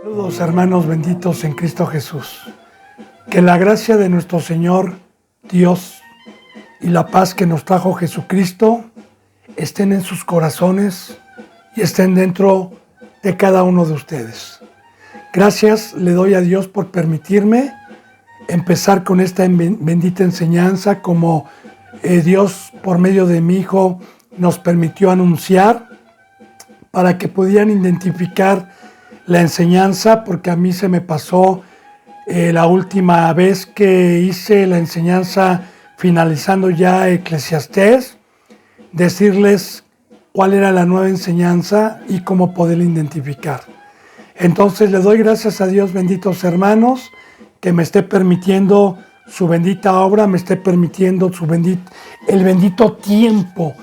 Saludos hermanos benditos en Cristo Jesús. Que la gracia de nuestro Señor Dios y la paz que nos trajo Jesucristo estén en sus corazones y estén dentro de cada uno de ustedes. Gracias le doy a Dios por permitirme empezar con esta bendita enseñanza como Dios por medio de mi Hijo nos permitió anunciar para que pudieran identificar la enseñanza, porque a mí se me pasó la última vez que hice la enseñanza finalizando ya Eclesiastés, decirles cuál era la nueva enseñanza y cómo poderla identificar. Entonces le doy gracias a Dios, benditos hermanos, que me esté permitiendo su bendita obra, me esté permitiendo el bendito tiempo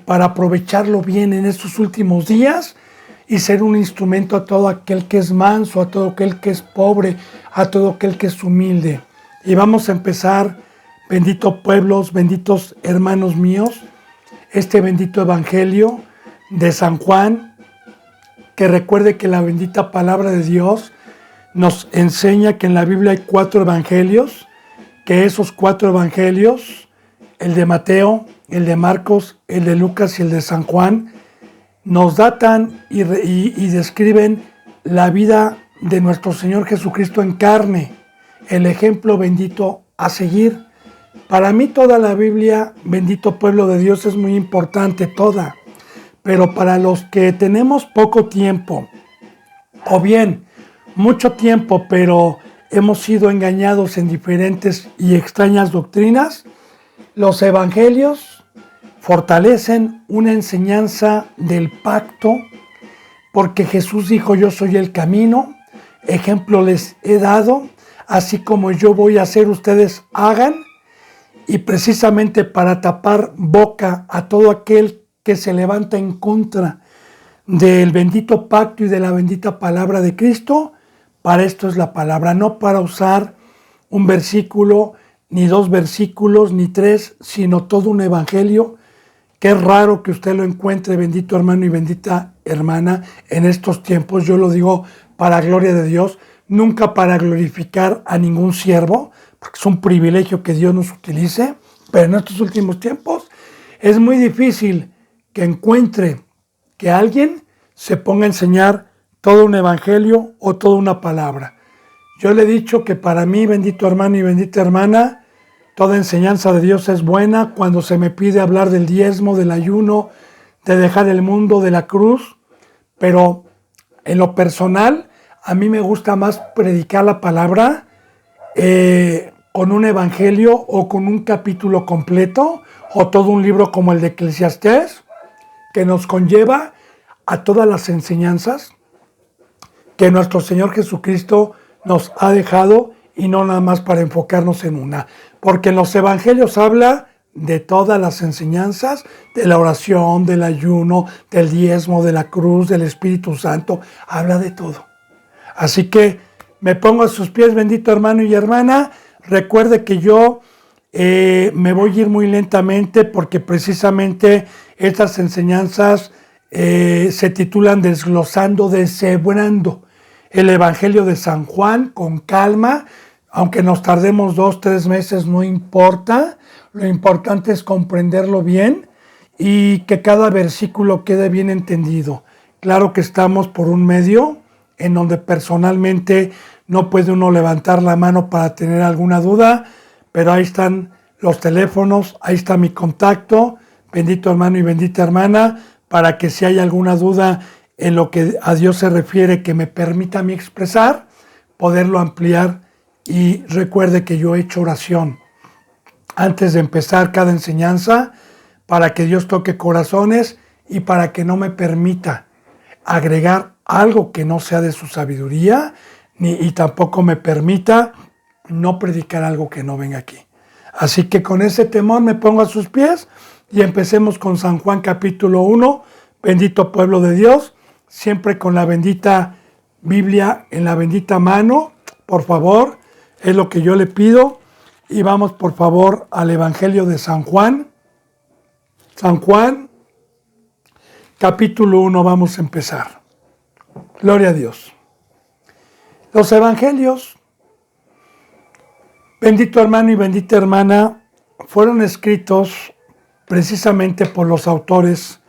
para aprovecharlo bien en estos últimos días y ser un instrumento a todo aquel que es manso, a todo aquel que es pobre, a todo aquel que es humilde. Y vamos a empezar, benditos pueblos, benditos hermanos míos, este bendito evangelio de San Juan, que recuerde que la bendita palabra de Dios nos enseña que en la Biblia hay 4 evangelios, que esos 4 evangelios, el de Mateo, el de Marcos, el de Lucas y el de San Juan, nos datan y describen la vida de nuestro Señor Jesucristo en carne, el ejemplo bendito a seguir. Para mí toda la Biblia, bendito pueblo de Dios, es muy importante, toda. Pero para los que tenemos poco tiempo, o bien mucho tiempo, pero hemos sido engañados en diferentes y extrañas doctrinas, los evangelios fortalecen una enseñanza del pacto, porque Jesús dijo: yo soy el camino, ejemplo les he dado, así como yo voy a hacer, ustedes hagan. Y precisamente para tapar boca a todo aquel que se levanta en contra del bendito pacto y de la bendita palabra de Cristo, para esto es la palabra, no para usar un versículo, ni 2 versículos, ni 3, sino todo un evangelio. Qué raro que usted lo encuentre, bendito hermano y bendita hermana, en estos tiempos. Yo lo digo para gloria de Dios, nunca para glorificar a ningún siervo, porque es un privilegio que Dios nos utilice, pero en estos últimos tiempos es muy difícil que encuentre que alguien se ponga a enseñar todo un evangelio o toda una palabra. Yo le he dicho que para mí, bendito hermano y bendita hermana, toda enseñanza de Dios es buena cuando se me pide hablar del diezmo, del ayuno, de dejar el mundo, de la cruz, pero en lo personal a mí me gusta más predicar la palabra con un evangelio o con un capítulo completo o todo un libro como el de Eclesiastés, que nos conlleva a todas las enseñanzas que nuestro Señor Jesucristo nos ha dejado, y no nada más para enfocarnos en una, porque en los evangelios habla de todas las enseñanzas, de la oración, del ayuno, del diezmo, de la cruz, del Espíritu Santo, habla de todo. Así que me pongo a sus pies, bendito hermano y hermana. Recuerde que yo me voy a ir muy lentamente, porque precisamente estas enseñanzas se titulan Desglosando, Deshebrando el Evangelio de San Juan, con calma. Aunque nos tardemos 2, 3 meses, no importa. Lo importante es comprenderlo bien y que cada versículo quede bien entendido. Claro que estamos por un medio en donde personalmente no puede uno levantar la mano para tener alguna duda, pero ahí están los teléfonos, ahí está mi contacto, bendito hermano y bendita hermana, para que si hay alguna duda en lo que a Dios se refiere, que me permita a mí expresar, poderlo ampliar. Y recuerde que yo he hecho oración antes de empezar cada enseñanza para que Dios toque corazones y para que no me permita agregar algo que no sea de su sabiduría, y tampoco me permita no predicar algo que no venga aquí. Así que con ese temor me pongo a sus pies y empecemos con San Juan capítulo 1, bendito pueblo de Dios, siempre con la bendita Biblia en la bendita mano, por favor. Es lo que yo le pido. Y vamos por favor al Evangelio de San Juan. San Juan, capítulo 1, vamos a empezar. Gloria a Dios. Los evangelios, bendito hermano y bendita hermana, fueron escritos precisamente por los autores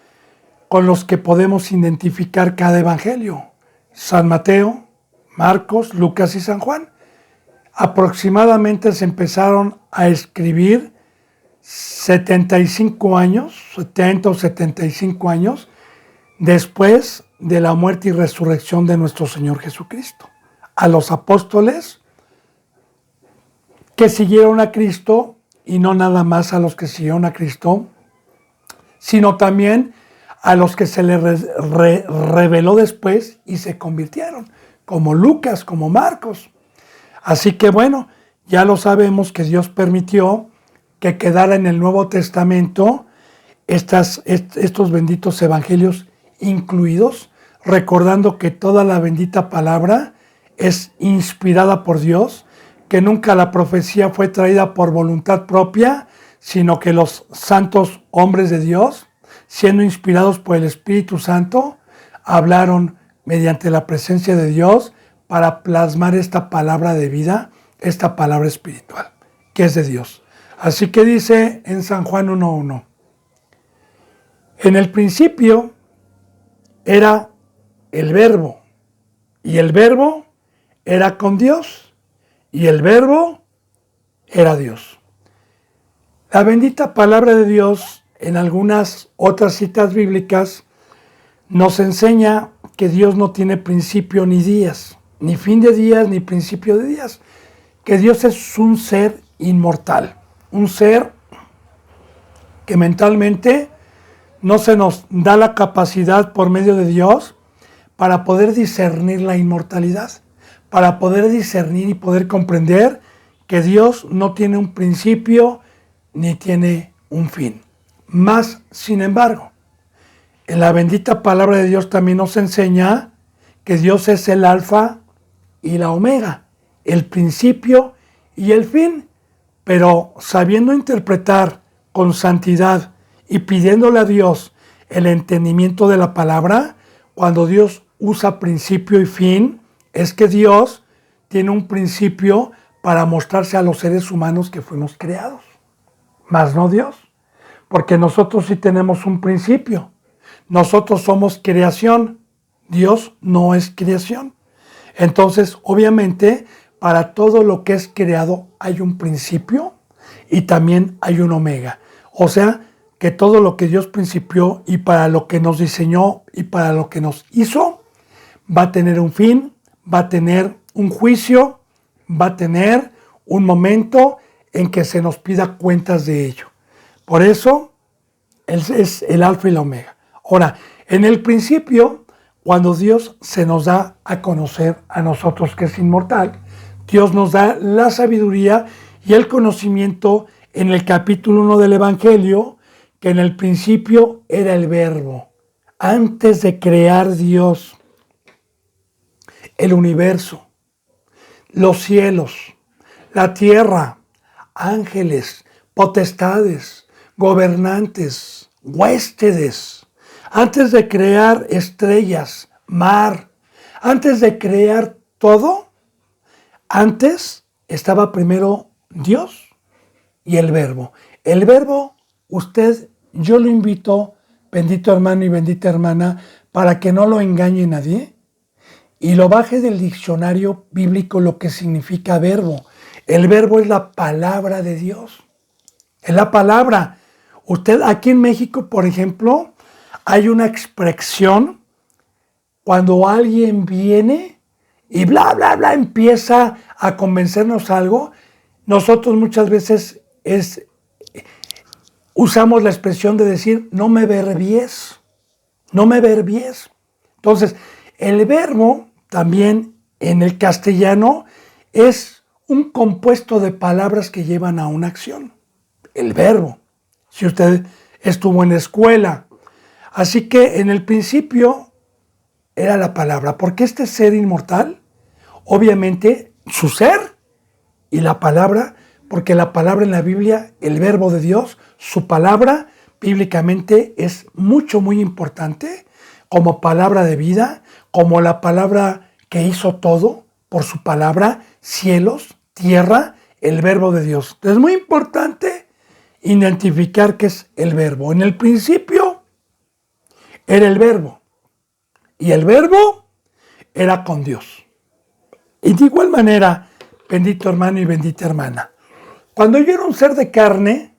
con los que podemos identificar cada evangelio: San Mateo, Marcos, Lucas y San Juan. Aproximadamente se empezaron a escribir 75 años, 70 o 75 años después de la muerte y resurrección de nuestro Señor Jesucristo. A los apóstoles que siguieron a Cristo, y no nada más a los que siguieron a Cristo, sino también a los que se les reveló después y se convirtieron, como Lucas, como Marcos. Así que bueno, ya lo sabemos que Dios permitió que quedara en el Nuevo Testamento estos benditos evangelios incluidos, recordando que toda la bendita palabra es inspirada por Dios, que nunca la profecía fue traída por voluntad propia, sino que los santos hombres de Dios, siendo inspirados por el Espíritu Santo, hablaron mediante la presencia de Dios para plasmar esta palabra de vida, esta palabra espiritual, que es de Dios. Así que dice en San Juan 1:1, en el principio era el Verbo, y el Verbo era con Dios, y el Verbo era Dios. La bendita palabra de Dios, en algunas otras citas bíblicas, nos enseña que Dios no tiene principio ni días, ni fin de días, ni principio de días, que Dios es un ser inmortal, un ser que mentalmente no se nos da la capacidad por medio de Dios para poder discernir la inmortalidad, para poder discernir y poder comprender que Dios no tiene un principio ni tiene un fin. Más, sin embargo, en la bendita palabra de Dios también nos enseña que Dios es el alfa y la omega, el principio y el fin, pero sabiendo interpretar con santidad y pidiéndole a Dios el entendimiento de la palabra, cuando Dios usa principio y fin, es que Dios tiene un principio para mostrarse a los seres humanos que fuimos creados, más no Dios, porque nosotros sí tenemos un principio. Nosotros somos creación, Dios no es creación. Entonces, obviamente, para todo lo que es creado hay un principio y también hay un omega. O sea, que todo lo que Dios principió y para lo que nos diseñó y para lo que nos hizo, va a tener un fin, va a tener un juicio, va a tener un momento en que se nos pida cuentas de ello. Por eso, Él es el alfa y la omega. Ahora, en el principio, cuando Dios se nos da a conocer a nosotros que es inmortal, Dios nos da la sabiduría y el conocimiento en el capítulo 1 del Evangelio, que en el principio era el Verbo. Antes de crear Dios el universo, los cielos, la tierra, ángeles, potestades, gobernantes, huéspedes, antes de crear estrellas, mar, antes de crear todo, antes estaba primero Dios y el Verbo. El Verbo, yo lo invito, bendito hermano y bendita hermana, para que no lo engañe nadie y lo baje del diccionario bíblico lo que significa verbo. El verbo es la palabra de Dios. Es la palabra. Usted aquí en México, por ejemplo, hay una expresión cuando alguien viene y bla, bla, bla, empieza a convencernos algo. Nosotros muchas veces usamos la expresión de decir, no me verbies, no me verbies. Entonces, el verbo también en el castellano es un compuesto de palabras que llevan a una acción. El verbo. Si usted estuvo en la escuela. Así que en el principio era la palabra, porque este ser inmortal, obviamente su ser y la palabra, porque la palabra en la Biblia, el verbo de Dios, su palabra bíblicamente es muy importante como palabra de vida, como la palabra que hizo todo, por su palabra, cielos, tierra, el verbo de Dios. Entonces es muy importante identificar qué es el verbo. En el principio era el verbo y el verbo era con Dios. Y de igual manera, bendito hermano y bendita hermana, cuando yo era un ser de carne,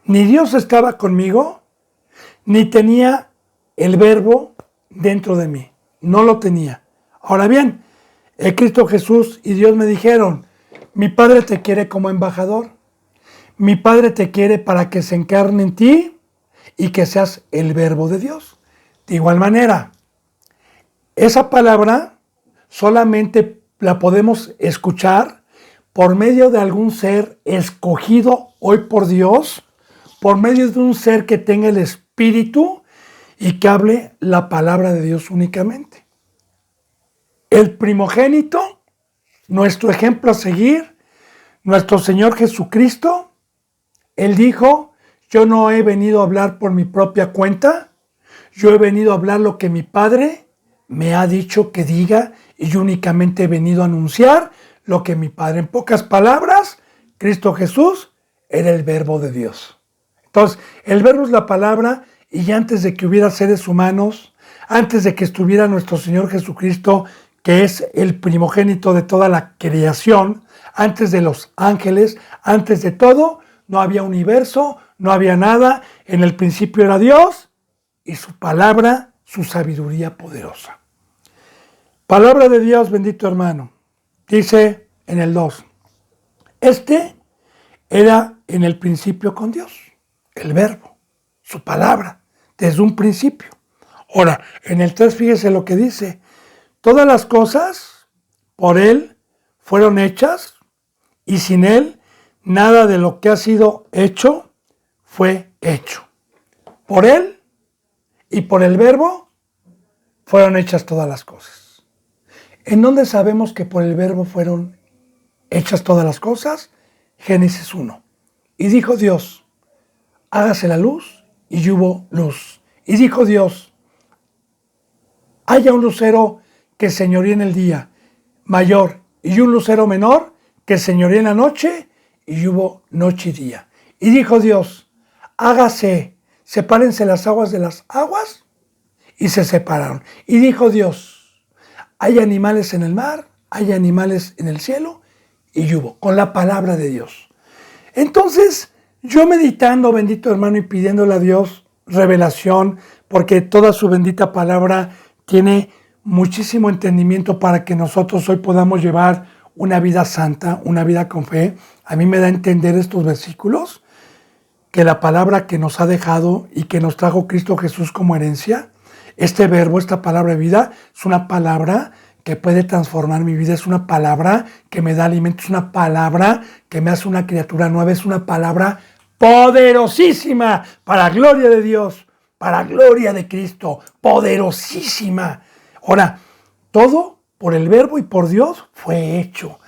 ni Dios estaba conmigo, ni tenía el verbo dentro de mí. No lo tenía. Ahora bien, el Cristo Jesús y Dios me dijeron, mi Padre te quiere como embajador. Mi Padre te quiere para que se encarne en ti y que seas el verbo de Dios. De igual manera, esa palabra solamente la podemos escuchar por medio de algún ser escogido hoy por Dios, por medio de un ser que tenga el Espíritu y que hable la palabra de Dios únicamente. El primogénito, nuestro ejemplo a seguir, nuestro Señor Jesucristo, Él dijo, yo no he venido a hablar por mi propia cuenta, yo he venido a hablar lo que mi Padre me ha dicho que diga y yo únicamente he venido a anunciar lo que mi Padre. En pocas palabras, Cristo Jesús era el verbo de Dios. Entonces, el verbo es la palabra y antes de que hubiera seres humanos, antes de que estuviera nuestro Señor Jesucristo, que es el primogénito de toda la creación, antes de los ángeles, antes de todo, no había universo, no había nada. En el principio era Dios y su palabra, su sabiduría poderosa. Palabra de Dios, bendito hermano. Dice en el 2, este era en el principio con Dios, el verbo, su palabra, desde un principio. Ahora, en el 3 fíjese lo que dice, todas las cosas por Él fueron hechas y sin Él nada de lo que ha sido hecho fue hecho. Por Él y por el verbo fueron hechas todas las cosas. ¿En dónde sabemos que por el verbo fueron hechas todas las cosas? Génesis 1. Y dijo Dios, hágase la luz, y hubo luz. Y dijo Dios, haya un lucero que señoríe en el día mayor y un lucero menor que señoríe en la noche, y hubo noche y día. Y dijo Dios, hágase, sepárense las aguas de las aguas, y se separaron. Y dijo Dios, hay animales en el mar, hay animales en el cielo, y hubo, con la palabra de Dios. Entonces, yo meditando, bendito hermano, y pidiéndole a Dios revelación, porque toda su bendita palabra tiene muchísimo entendimiento para que nosotros hoy podamos llevar una vida santa, una vida con fe. A mí me da a entender estos versículos, que la palabra que nos ha dejado y que nos trajo Cristo Jesús como herencia, este verbo, esta palabra de vida, es una palabra que puede transformar mi vida, es una palabra que me da alimento, es una palabra que me hace una criatura nueva, es una palabra poderosísima para gloria de Dios, para gloria de Cristo, poderosísima. Ahora, todo por el verbo y por Dios fue hecho.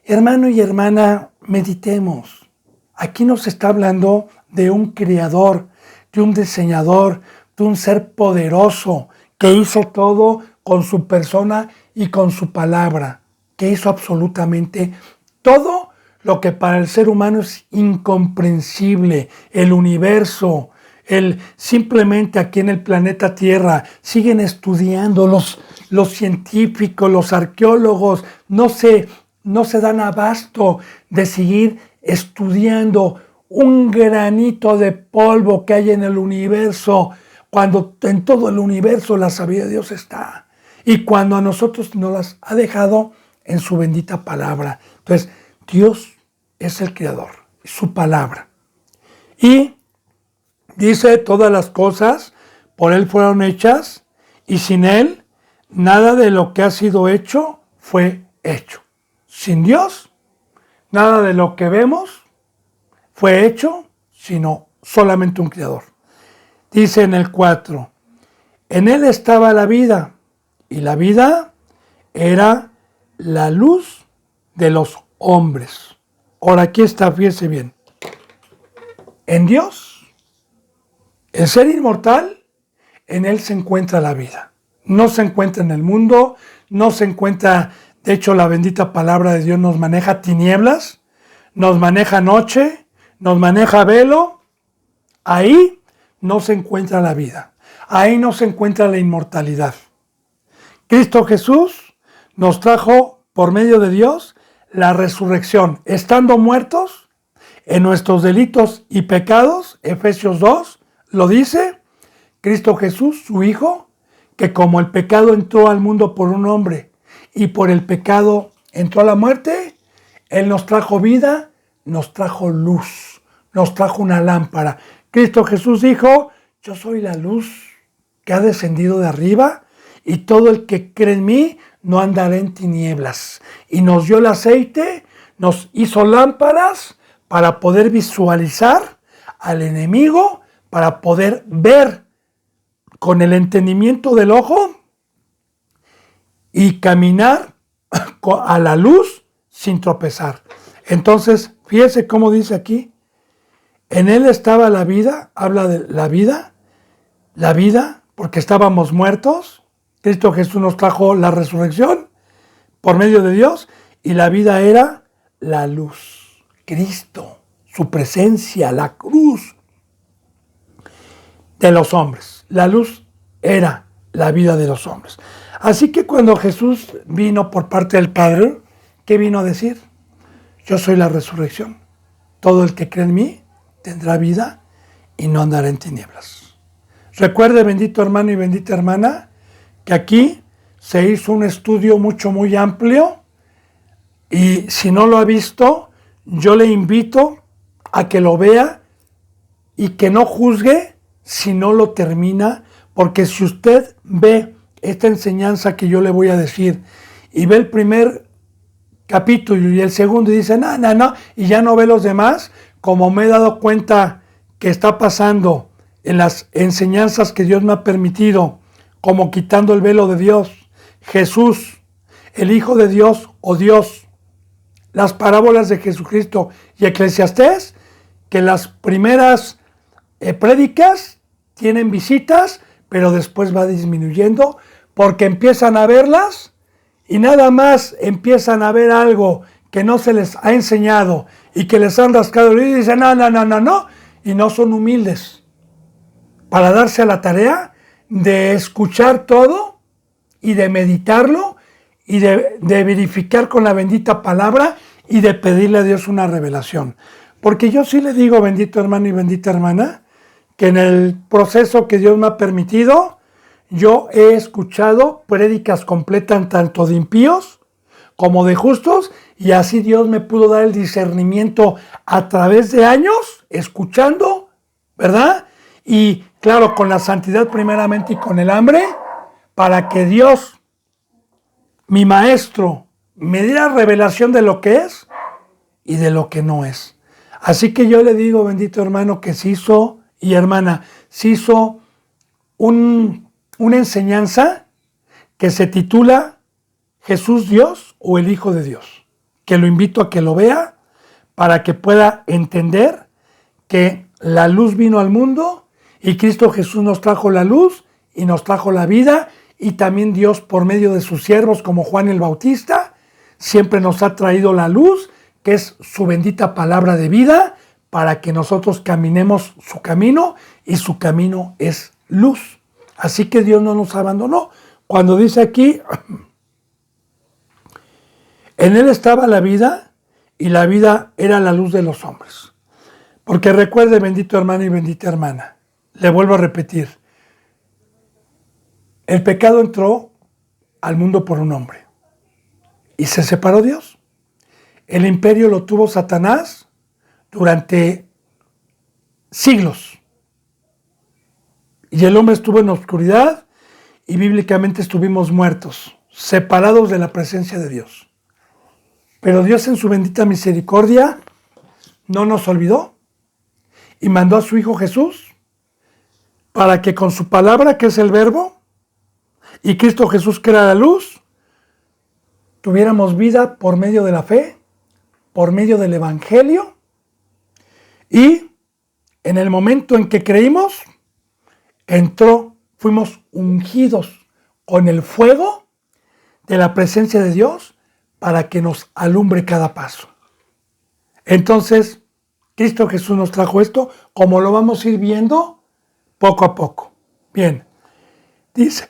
Hermano y hermana, meditemos. Aquí nos está hablando de un creador, de un diseñador, de un ser poderoso que hizo todo con su persona y con su palabra, que hizo absolutamente todo lo que para el ser humano es incomprensible, el universo, simplemente aquí en el planeta Tierra siguen estudiando los científicos, los arqueólogos, no se dan abasto de seguir estudiando un granito de polvo que hay en el universo, cuando en todo el universo la sabiduría de Dios está, y cuando a nosotros nos las ha dejado en su bendita palabra. Entonces, Dios es el creador, su palabra. Y dice, todas las cosas por Él fueron hechas, y sin Él nada de lo que ha sido hecho fue hecho. Sin Dios, nada de lo que vemos fue hecho, sino solamente un creador. Dice en el 4, en Él estaba la vida, y la vida era la luz de los hombres. Ahora aquí está, fíjese bien. En Dios, el ser inmortal, en Él se encuentra la vida. No se encuentra en el mundo, no se encuentra De hecho, la bendita palabra de Dios nos maneja tinieblas, nos maneja noche, nos maneja velo. Ahí no se encuentra la vida. Ahí no se encuentra la inmortalidad. Cristo Jesús nos trajo, por medio de Dios, la resurrección. Estando muertos en nuestros delitos y pecados, Efesios 2 lo dice, Cristo Jesús, su Hijo, que como el pecado entró al mundo por un hombre y por el pecado entró a la muerte, Él nos trajo vida, nos trajo luz, nos trajo una lámpara. Cristo Jesús dijo, yo soy la luz que ha descendido de arriba y todo el que cree en mí no andará en tinieblas. Y nos dio el aceite, nos hizo lámparas para poder visualizar al enemigo, para poder ver con el entendimiento del ojo y caminar a la luz sin tropezar. Entonces, fíjese cómo dice aquí, en él estaba la vida, habla de la vida, porque estábamos muertos. Cristo Jesús nos trajo la resurrección por medio de Dios y la vida era la luz. Cristo, su presencia, la cruz de los hombres. La luz era la vida de los hombres. Así que cuando Jesús vino por parte del Padre, ¿qué vino a decir? Yo soy la resurrección. Todo el que cree en mí tendrá vida y no andará en tinieblas. Recuerde, bendito hermano y bendita hermana, que aquí se hizo un estudio muy amplio y si no lo ha visto, yo le invito a que lo vea y que no juzgue si no lo termina, porque si usted ve esta enseñanza que yo le voy a decir y ve el primer capítulo y el segundo y dice, no, y ya no ve los demás, como me he dado cuenta que está pasando en las enseñanzas que Dios me ha permitido, como quitando el velo de Dios, Jesús, el Hijo de Dios o Dios, las parábolas de Jesucristo y Eclesiastés, que las primeras prédicas tienen visitas, pero después va disminuyendo porque empiezan a verlas y nada más empiezan a ver algo que no se les ha enseñado y que les han rascado el oído y dicen no, y no son humildes para darse a la tarea de escuchar todo y de meditarlo y de verificar con la bendita palabra y de pedirle a Dios una revelación. Porque yo sí le digo, bendito hermano y bendita hermana, que en el proceso que Dios me ha permitido, yo he escuchado prédicas completas tanto de impíos como de justos, y así Dios me pudo dar el discernimiento a través de años, escuchando, ¿verdad? Y claro, con la santidad primeramente y con el hambre, para que Dios, mi maestro, me diera revelación de lo que es y de lo que no es. Así que yo le digo, bendito hermano, que se hizo, y hermana, se hizo una enseñanza que se titula Jesús Dios o el Hijo de Dios, que lo invito a que lo vea para que pueda entender que la luz vino al mundo y Cristo Jesús nos trajo la luz y nos trajo la vida, y también Dios por medio de sus siervos como Juan el Bautista siempre nos ha traído la luz, que es su bendita palabra de vida, para que nosotros caminemos su camino, y su camino es luz. Así que Dios no nos abandonó. Cuando dice aquí, en él estaba la vida y la vida era la luz de los hombres. Porque recuerde, bendito hermano y bendita hermana, le vuelvo a repetir, el pecado entró al mundo por un hombre y se separó Dios. El imperio lo tuvo Satanás durante siglos. Y el hombre estuvo en oscuridad y bíblicamente estuvimos muertos, separados de la presencia de Dios. Pero Dios en su bendita misericordia no nos olvidó y mandó a su Hijo Jesús para que con su palabra, que es el Verbo, y Cristo Jesús, que era la luz, tuviéramos vida por medio de la fe, por medio del Evangelio, y en el momento en que creímos, fuimos ungidos con el fuego de la presencia de Dios para que nos alumbre cada paso. Entonces, Cristo Jesús nos trajo esto, como lo vamos a ir viendo poco a poco. Bien, dice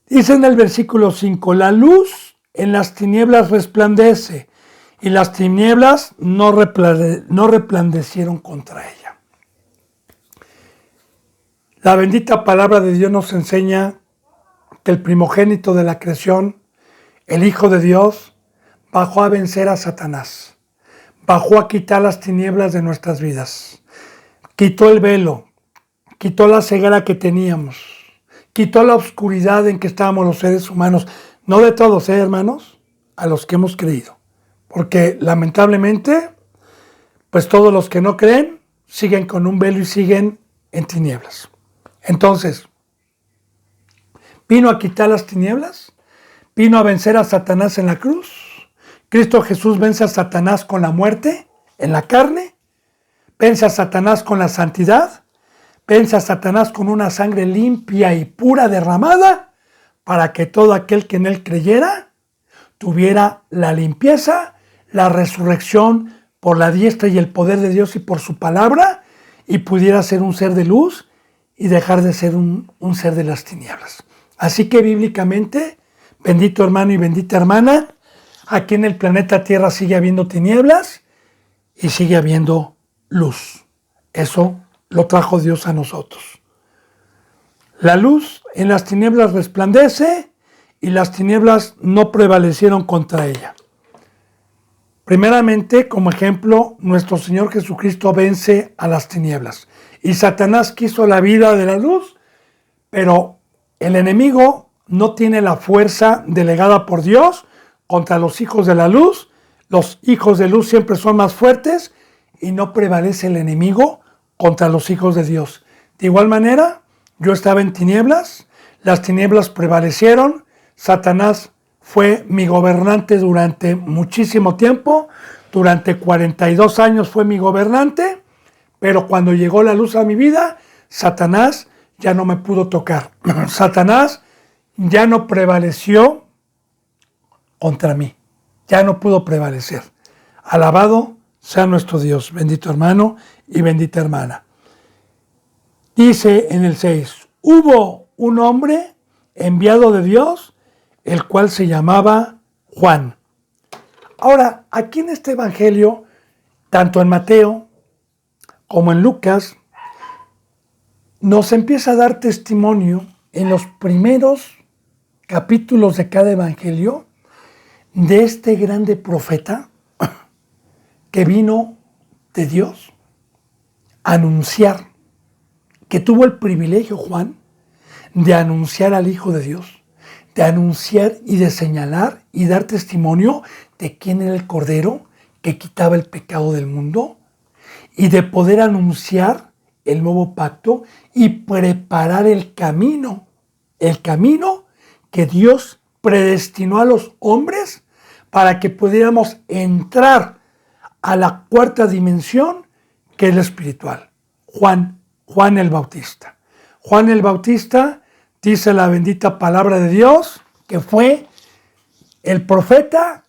en el versículo 5, la luz en las tinieblas resplandece, y las tinieblas no resplandecieron contra ella. La bendita palabra de Dios nos enseña que el primogénito de la creación, el Hijo de Dios, bajó a vencer a Satanás, bajó a quitar las tinieblas de nuestras vidas, quitó el velo, quitó la ceguera que teníamos, quitó la oscuridad en que estábamos los seres humanos, no de todos, hermanos, a los que hemos creído, porque lamentablemente, pues todos los que no creen siguen con un velo y siguen en tinieblas. Entonces, vino a quitar las tinieblas, vino a vencer a Satanás en la cruz. Cristo Jesús vence a Satanás con la muerte en la carne, vence a Satanás con la santidad, vence a Satanás con una sangre limpia y pura derramada, para que todo aquel que en él creyera tuviera la limpieza, la resurrección por la diestra y el poder de Dios y por su palabra, y pudiera ser un ser de luz y dejar de ser un ser de las tinieblas. Así que bíblicamente, bendito hermano y bendita hermana, aquí en el planeta Tierra sigue habiendo tinieblas y sigue habiendo luz. Eso lo trajo Dios a nosotros. La luz en las tinieblas resplandece y las tinieblas no prevalecieron contra ella. Primeramente, como ejemplo, nuestro Señor Jesucristo vence a las tinieblas. Y Satanás quiso la vida de la luz, pero el enemigo no tiene la fuerza delegada por Dios contra los hijos de la luz. Los hijos de luz siempre son más fuertes y no prevalece el enemigo contra los hijos de Dios. De igual manera, yo estaba en tinieblas, las tinieblas prevalecieron, Satanás fue mi gobernante durante muchísimo tiempo, durante 42 años fue mi gobernante, pero cuando llegó la luz a mi vida, Satanás ya no me pudo tocar. Satanás ya no prevaleció contra mí, ya no pudo prevalecer. Alabado sea nuestro Dios, bendito hermano y bendita hermana. Dice en el 6, hubo un hombre enviado de Dios, el cual se llamaba Juan. Ahora, aquí en este evangelio, tanto en Mateo como en Lucas, nos empieza a dar testimonio en los primeros capítulos de cada evangelio de este grande profeta que vino de Dios a anunciar, que tuvo el privilegio, Juan, de anunciar al Hijo de Dios, de anunciar y de señalar y dar testimonio de quién era el Cordero que quitaba el pecado del mundo, y de poder anunciar el nuevo pacto y preparar el camino que Dios predestinó a los hombres para que pudiéramos entrar a la cuarta dimensión, que es la espiritual. Juan el Bautista. Juan el Bautista, dice la bendita palabra de Dios, que fue el profeta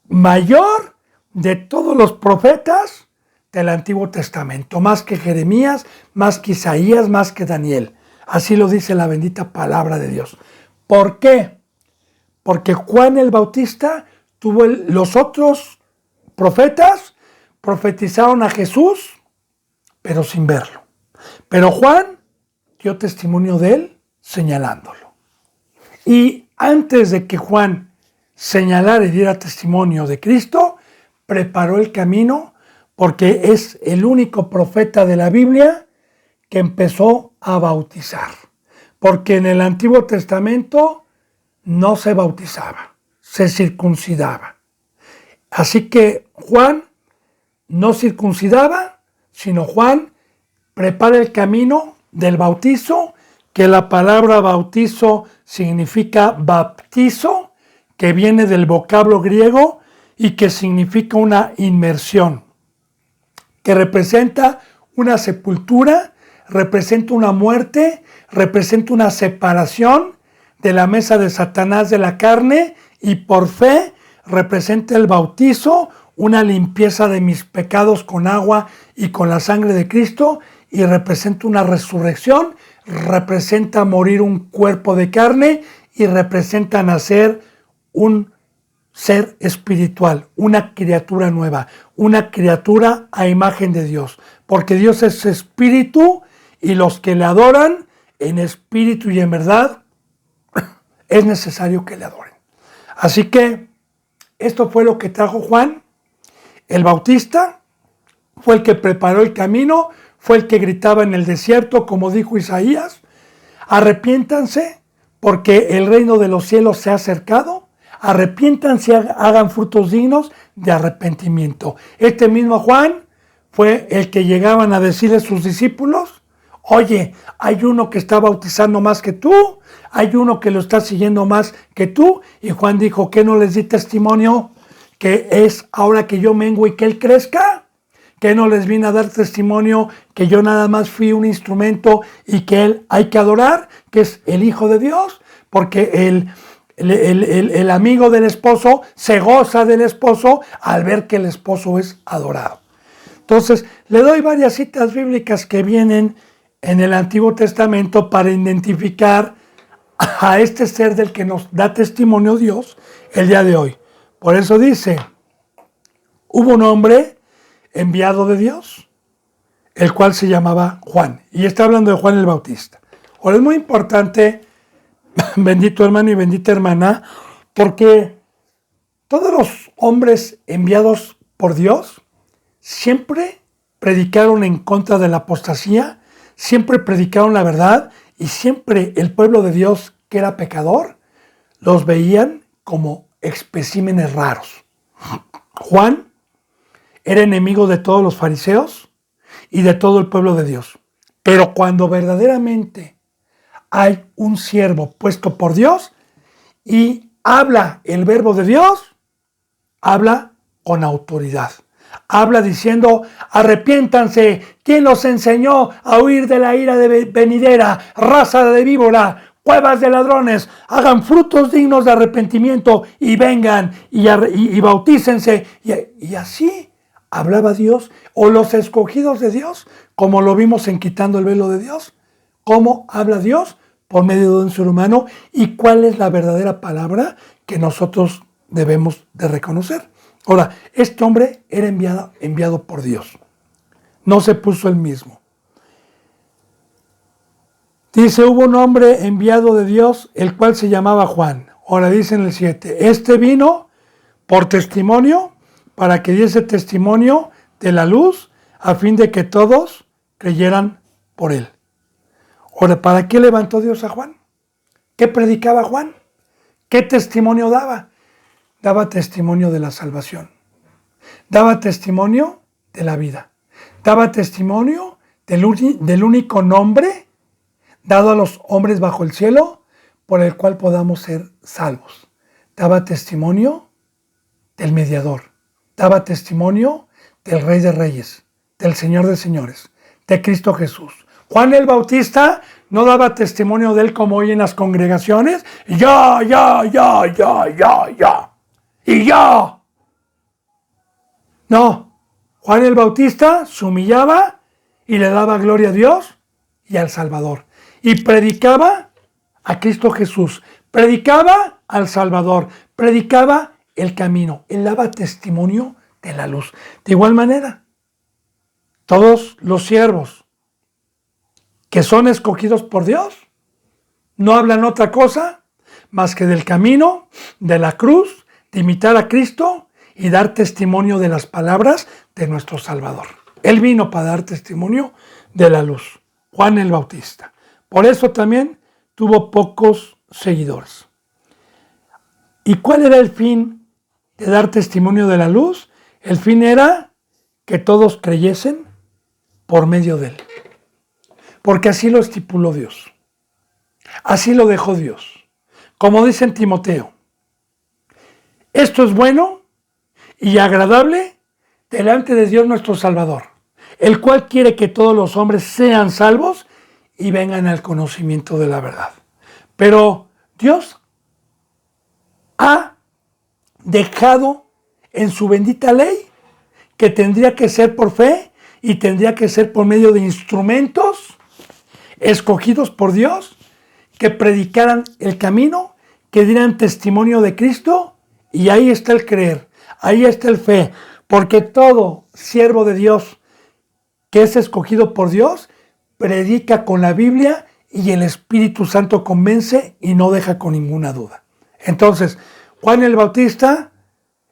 mayor de todos los profetas del Antiguo Testamento, más que Jeremías, más que Isaías, más que Daniel. Así lo dice la bendita palabra de Dios. ¿Por qué? Porque Juan el Bautista los otros profetas profetizaron a Jesús, pero sin verlo. Pero Juan dio testimonio de él señalándolo. Y antes de que Juan señalara y diera testimonio de Cristo, preparó el camino, porque es el único profeta de la Biblia que empezó a bautizar. Porque en el Antiguo Testamento no se bautizaba, se circuncidaba. Así que Juan no circuncidaba, sino Juan prepara el camino del bautizo, que la palabra bautizo significa baptizo, que viene del vocablo griego y que significa una inmersión, que representa una sepultura, representa una muerte, representa una separación de la mesa de Satanás de la carne, y por fe representa el bautizo, una limpieza de mis pecados con agua y con la sangre de Cristo, y representa una resurrección, representa morir un cuerpo de carne y representa nacer un ser espiritual, una criatura nueva, una criatura a imagen de Dios, porque Dios es espíritu y los que le adoran en espíritu y en verdad es necesario que le adoren. Así que esto fue lo que trajo Juan el Bautista, fue el que preparó el camino, fue el que gritaba en el desierto, como dijo Isaías: arrepiéntanse porque el reino de los cielos se ha acercado, arrepiéntanse, hagan frutos dignos de arrepentimiento. Este mismo Juan fue el que llegaban a decirle a sus discípulos: oye, hay uno que está bautizando más que tú, hay uno que lo está siguiendo más que tú. Y Juan dijo: ¿qué no les di testimonio que es ahora que yo mengo y que él crezca? ¿Que no les vine a dar testimonio que yo nada más fui un instrumento y que él hay que adorar, que es el Hijo de Dios? Porque el amigo del esposo se goza del esposo al ver que el esposo es adorado. Entonces, le doy varias citas bíblicas que vienen en el Antiguo Testamento para identificar a este ser del que nos da testimonio Dios el día de hoy. Por eso dice: hubo un hombre enviado de Dios, el cual se llamaba Juan. Y está hablando de Juan el Bautista. Ahora es muy importante, bendito hermano y bendita hermana, porque todos los hombres enviados por Dios siempre predicaron en contra de la apostasía, siempre predicaron la verdad, y siempre el pueblo de Dios, que era pecador, los veían como especímenes raros. Juan era enemigo de todos los fariseos y de todo el pueblo de Dios. Pero cuando verdaderamente hay un siervo puesto por Dios y habla el verbo de Dios, habla con autoridad. Habla diciendo: arrepiéntanse, ¿quién los enseñó a huir de la ira venidera? Raza de víbora, cuevas de ladrones, hagan frutos dignos de arrepentimiento y vengan y bautícense. Y así hablaba Dios, o los escogidos de Dios, como lo vimos en Quitando el Velo de Dios. ¿Cómo habla Dios? Por medio de un ser humano. ¿Y cuál es la verdadera palabra que nosotros debemos de reconocer? Ahora, este hombre era enviado por Dios. No se puso él mismo. Dice: hubo un hombre enviado de Dios, el cual se llamaba Juan. Ahora dice en el 7, este vino por testimonio, para que diese testimonio de la luz, a fin de que todos creyeran por él. Ahora, ¿para qué levantó Dios a Juan? ¿Qué predicaba Juan? ¿Qué testimonio daba? Daba testimonio de la salvación. Daba testimonio de la vida. Daba testimonio del único nombre dado a los hombres bajo el cielo por el cual podamos ser salvos. Daba testimonio del mediador. Daba testimonio del Rey de Reyes, del Señor de Señores, de Cristo Jesús. Juan el Bautista no daba testimonio de él como hoy en las congregaciones. Ya. Y ya. No. Juan el Bautista se humillaba y le daba gloria a Dios y al Salvador. Y predicaba a Cristo Jesús. Predicaba al Salvador. Predicaba el camino. Él daba testimonio de la luz. De igual manera, todos los siervos que son escogidos por Dios no hablan otra cosa más que del camino, de la cruz, de imitar a Cristo y dar testimonio de las palabras de nuestro Salvador. Él vino para dar testimonio de la luz, Juan el Bautista. Por eso también tuvo pocos seguidores. ¿Y cuál era el fin de dar testimonio de la luz? El fin era que todos creyesen por medio de él. Porque así lo estipuló Dios. Así lo dejó Dios. Como dice en Timoteo, esto es bueno y agradable delante de Dios nuestro Salvador, el cual quiere que todos los hombres sean salvos y vengan al conocimiento de la verdad. Pero Dios ha dejado en su bendita ley, que tendría que ser por fe y tendría que ser por medio de instrumentos escogidos por Dios, que predicaran el camino, que dieran testimonio de Cristo, y ahí está el creer, ahí está el fe, porque todo siervo de Dios que es escogido por Dios, predica con la Biblia y el Espíritu Santo convence y no deja con ninguna duda. Entonces, Juan el Bautista,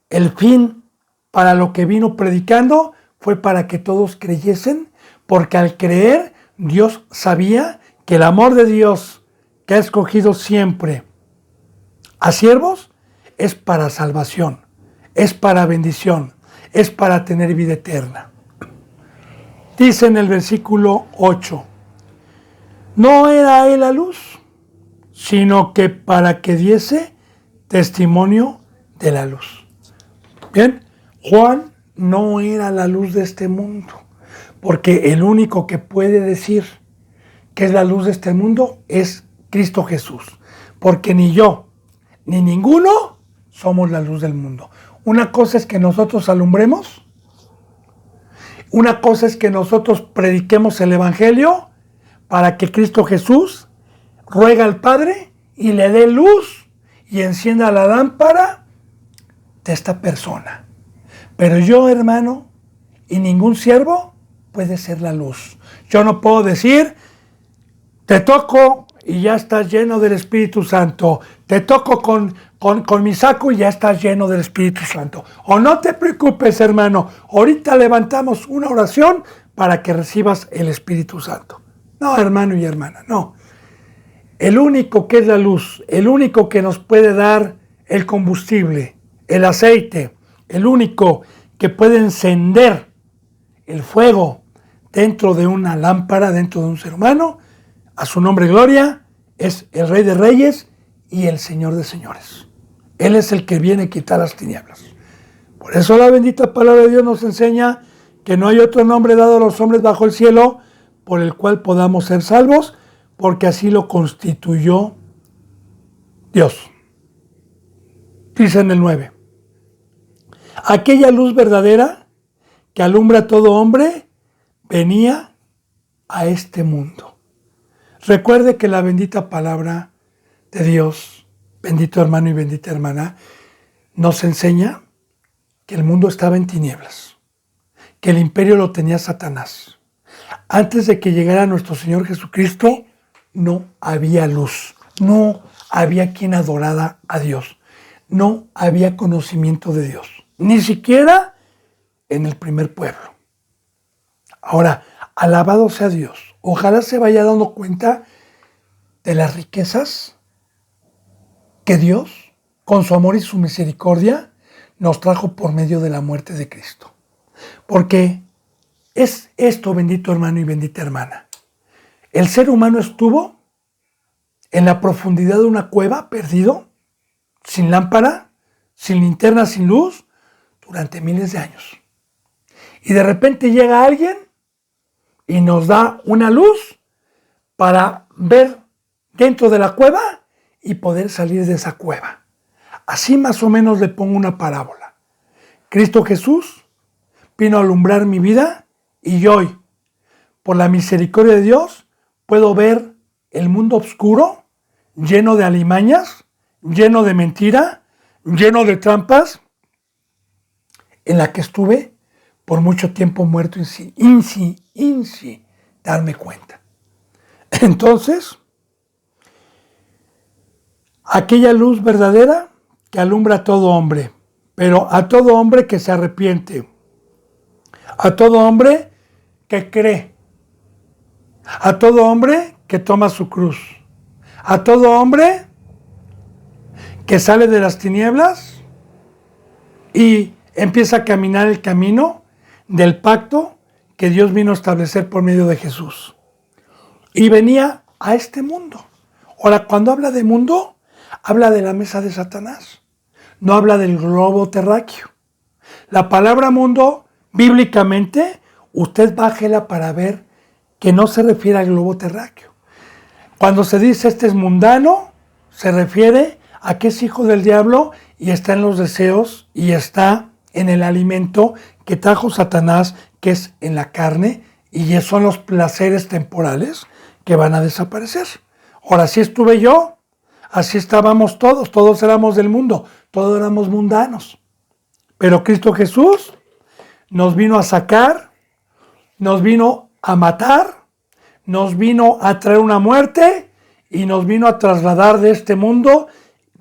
el fin para lo que vino predicando fue para que todos creyesen, porque al creer Dios sabía que el amor de Dios que ha escogido siempre a siervos es para salvación, es para bendición, es para tener vida eterna. Dice en el versículo 8, no era él la luz, sino que para que diese testimonio de la luz. Bien, Juan no era la luz de este mundo, porque el único que puede decir que es la luz de este mundo es Cristo Jesús, porque ni yo, ni ninguno somos la luz del mundo. Una cosa es que nosotros alumbremos, una cosa es que nosotros prediquemos el Evangelio para que Cristo Jesús ruega al Padre y le dé luz y encienda la lámpara de esta persona. Pero yo, hermano, y ningún siervo puede ser la luz. Yo no puedo decir, te toco y ya estás lleno del Espíritu Santo. Te toco con mi saco y ya estás lleno del Espíritu Santo. O no te preocupes, hermano. Ahorita levantamos una oración para que recibas el Espíritu Santo. No, hermano y hermana, no. El único que es la luz, el único que nos puede dar el combustible, el aceite, el único que puede encender el fuego dentro de una lámpara, dentro de un ser humano, a su nombre gloria, es el Rey de Reyes y el Señor de Señores. Él es el que viene a quitar las tinieblas. Por eso la bendita palabra de Dios nos enseña que no hay otro nombre dado a los hombres bajo el cielo por el cual podamos ser salvos, porque así lo constituyó Dios. Dice en el 9, aquella luz verdadera que alumbra a todo hombre venía a este mundo. Recuerde que la bendita palabra de Dios, bendito hermano y bendita hermana, nos enseña que el mundo estaba en tinieblas, que el imperio lo tenía Satanás. Antes de que llegara nuestro Señor Jesucristo, no había luz, no había quien adorara a Dios, no había conocimiento de Dios, ni siquiera en el primer pueblo. Ahora, alabado sea Dios. Ojalá se vaya dando cuenta de las riquezas que Dios, con su amor y su misericordia, nos trajo por medio de la muerte de Cristo. Porque es esto, bendito hermano y bendita hermana. El ser humano estuvo en la profundidad de una cueva, perdido, sin lámpara, sin linterna, sin luz, durante miles de años. Y de repente llega alguien y nos da una luz para ver dentro de la cueva y poder salir de esa cueva. Así más o menos le pongo una parábola. Cristo Jesús vino a alumbrar mi vida y hoy, por la misericordia de Dios, puedo ver el mundo oscuro, lleno de alimañas, lleno de mentira, lleno de trampas, en la que estuve por mucho tiempo muerto sin darme cuenta. Entonces, aquella luz verdadera que alumbra a todo hombre, pero a todo hombre que se arrepiente, a todo hombre que cree, a todo hombre que toma su cruz, a todo hombre que sale de las tinieblas y empieza a caminar el camino del pacto que Dios vino a establecer por medio de Jesús. Y venía a este mundo. Ahora, cuando habla de mundo, habla de la mesa de Satanás. No habla del globo terráqueo. La palabra mundo, bíblicamente, usted bájela para ver que no se refiere al globo terráqueo. Cuando se dice este es mundano, se refiere a que es hijo del diablo y está en los deseos y está en el alimento que trajo Satanás, que es en la carne, y son los placeres temporales que van a desaparecer. Ahora, así estuve yo, así estábamos todos éramos del mundo, todos éramos mundanos. Pero Cristo Jesús nos vino a sacar, nos vino a matar, nos vino a traer una muerte y nos vino a trasladar de este mundo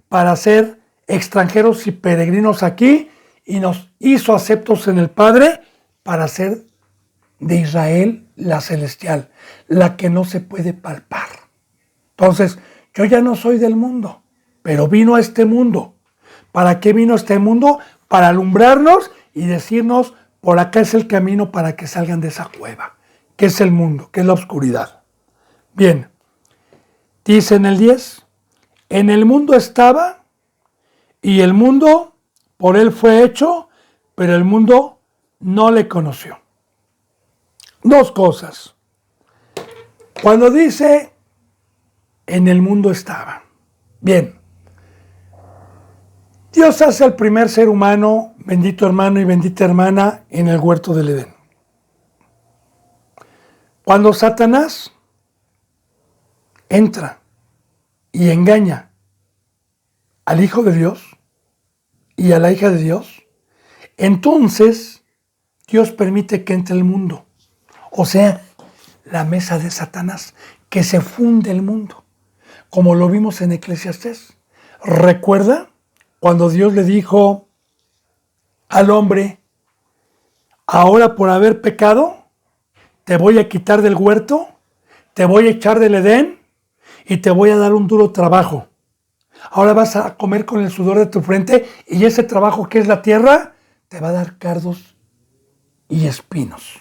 para ser extranjeros y peregrinos aquí, y nos hizo aceptos en el Padre para ser de Israel la celestial, la que no se puede palpar. Entonces, yo ya no soy del mundo, pero vino a este mundo. ¿Para qué vino a este mundo? Para alumbrarnos y decirnos, por acá es el camino para que salgan de esa cueva, que es el mundo, que es la oscuridad. Bien, dice en el 10, en el mundo estaba, y el mundo por él fue hecho, pero el mundo no le conoció. Dos cosas. Cuando dice, en el mundo estaba. Bien. Dios hace al primer ser humano, bendito hermano y bendita hermana, en el huerto del Edén. Cuando Satanás entra y engaña al Hijo de Dios y a la hija de Dios, entonces Dios permite que entre el mundo. O sea, la mesa de Satanás, que se funde el mundo, como lo vimos en Eclesiastés. ¿Recuerda cuando Dios le dijo al hombre, ahora por haber pecado, te voy a quitar del huerto, te voy a echar del Edén y te voy a dar un duro trabajo? Ahora vas a comer con el sudor de tu frente y ese trabajo que es la tierra te va a dar cardos y espinos.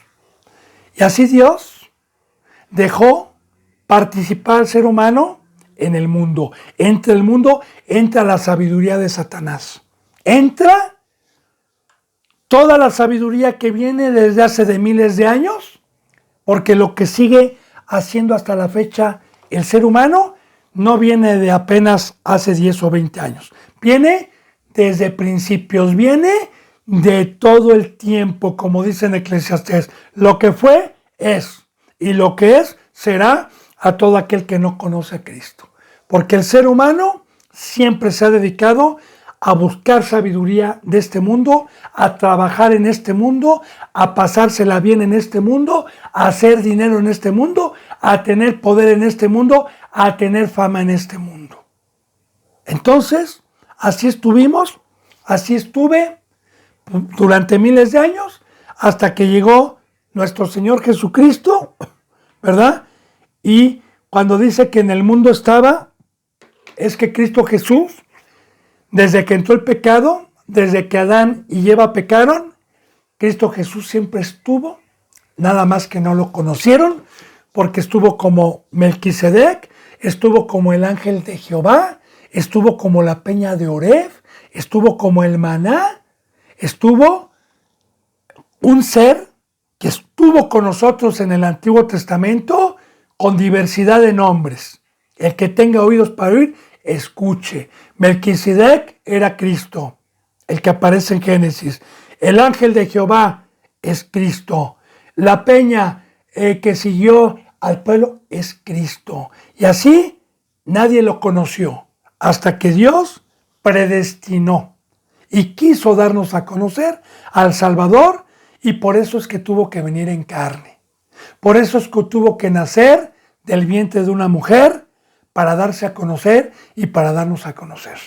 Y así Dios dejó participar al ser humano en el mundo. Entre el mundo entra la sabiduría de Satanás. Entra toda la sabiduría que viene desde hace de miles de años, porque lo que sigue haciendo hasta la fecha el ser humano no viene de apenas hace 10 o 20 años. Viene desde principios, viene de todo el tiempo, como dice en Eclesiastés. Lo que fue, es, y lo que es, será a todo aquel que no conoce a Cristo. Porque el ser humano siempre se ha dedicado a buscar sabiduría de este mundo, a trabajar en este mundo, a pasársela bien en este mundo, a hacer dinero en este mundo, a tener poder en este mundo, a tener fama en este mundo. Entonces, así estuvimos, así estuve durante miles de años, hasta que llegó nuestro Señor Jesucristo, ¿verdad? Y cuando dice que en el mundo estaba, es que Cristo Jesús, desde que entró el pecado, desde que Adán y Eva pecaron, Cristo Jesús siempre estuvo, nada más que no lo conocieron, porque estuvo como Melquisedec, estuvo como el ángel de Jehová, estuvo como la peña de Oreb, estuvo como el maná, estuvo un ser que estuvo con nosotros en el Antiguo Testamento con diversidad de nombres. El que tenga oídos para oír, escuche. Melquisedec era Cristo, el que aparece en Génesis. El ángel de Jehová es Cristo. La peña que siguió al pueblo es Cristo. Y así nadie lo conoció hasta que Dios predestinó y quiso darnos a conocer al Salvador, y por eso es que tuvo que venir en carne. Por eso es que tuvo que nacer del vientre de una mujer para darse a conocer y para darnos a conocer.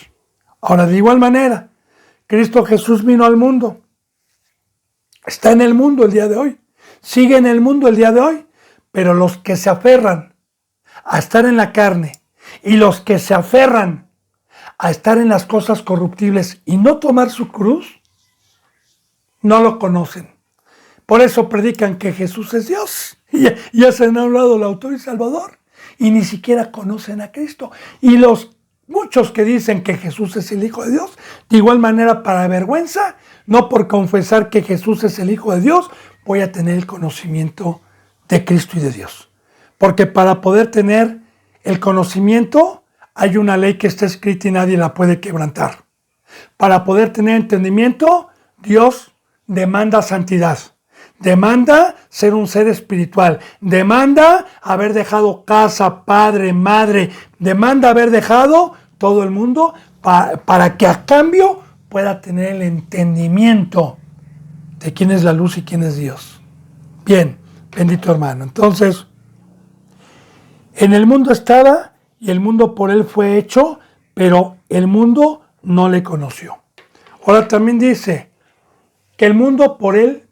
Ahora, de igual manera, Cristo Jesús vino al mundo. Está en el mundo el día de hoy. Sigue en el mundo el día de hoy. Pero los que se aferran a estar en la carne y los que se aferran a estar en las cosas corruptibles y no tomar su cruz, no lo conocen. Por eso predican que Jesús es Dios. Y ya se han hablado el autor y salvador. Y ni siquiera conocen a Cristo. Y los muchos que dicen que Jesús es el Hijo de Dios, de igual manera, para vergüenza, no por confesar que Jesús es el Hijo de Dios, voy a tener el conocimiento de Cristo y de Dios. Porque para poder tener el conocimiento, hay una ley que está escrita y nadie la puede quebrantar. Para poder tener entendimiento, Dios demanda santidad. Demanda ser un ser espiritual. Demanda haber dejado casa, padre, madre. Demanda haber dejado todo el mundo para que a cambio pueda tener el entendimiento de quién es la luz y quién es Dios. Bien, bendito hermano. Entonces, en el mundo estaba y el mundo por él fue hecho, pero el mundo no le conoció. Ahora también dice que el mundo por él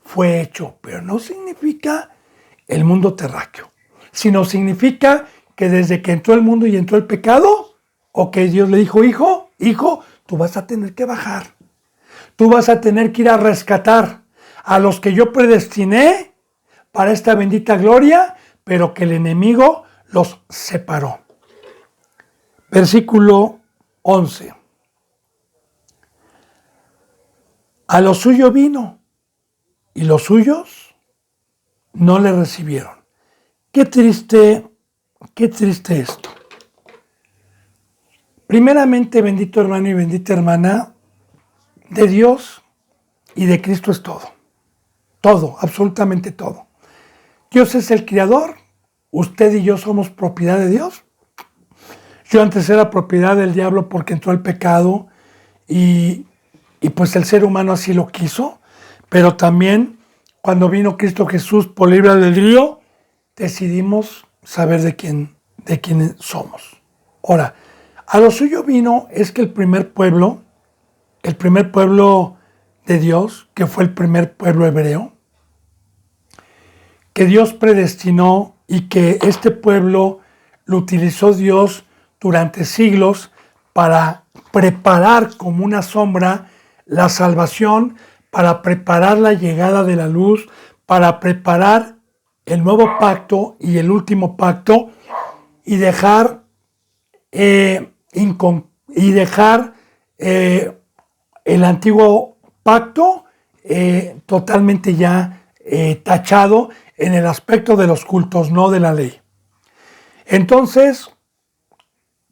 fue hecho, pero no significa el mundo terráqueo, sino significa que desde que entró el mundo y entró el pecado, Dios le dijo, hijo, tú vas a tener que bajar. Tú vas a tener que ir a rescatar a los que yo predestiné para esta bendita gloria, pero que el enemigo los separó. Versículo 11. A lo suyo vino, y los suyos no le recibieron. Qué triste esto. Primeramente, bendito hermano y bendita hermana, de Dios y de Cristo es todo. Todo, absolutamente todo. Dios es el creador, usted y yo somos propiedad de Dios. Yo antes era propiedad del diablo porque entró el pecado y pues el ser humano así lo quiso, pero también cuando vino Cristo Jesús por libre albedrío, decidimos saber de quién somos. Ahora, a lo suyo vino es que el primer pueblo de Dios, que fue el primer pueblo hebreo, que Dios predestinó y que este pueblo lo utilizó Dios durante siglos para preparar como una sombra la salvación, para preparar la llegada de la luz, para preparar el nuevo pacto y el último pacto y dejar el antiguo pacto totalmente ya tachado en el aspecto de los cultos, no de la ley. Entonces,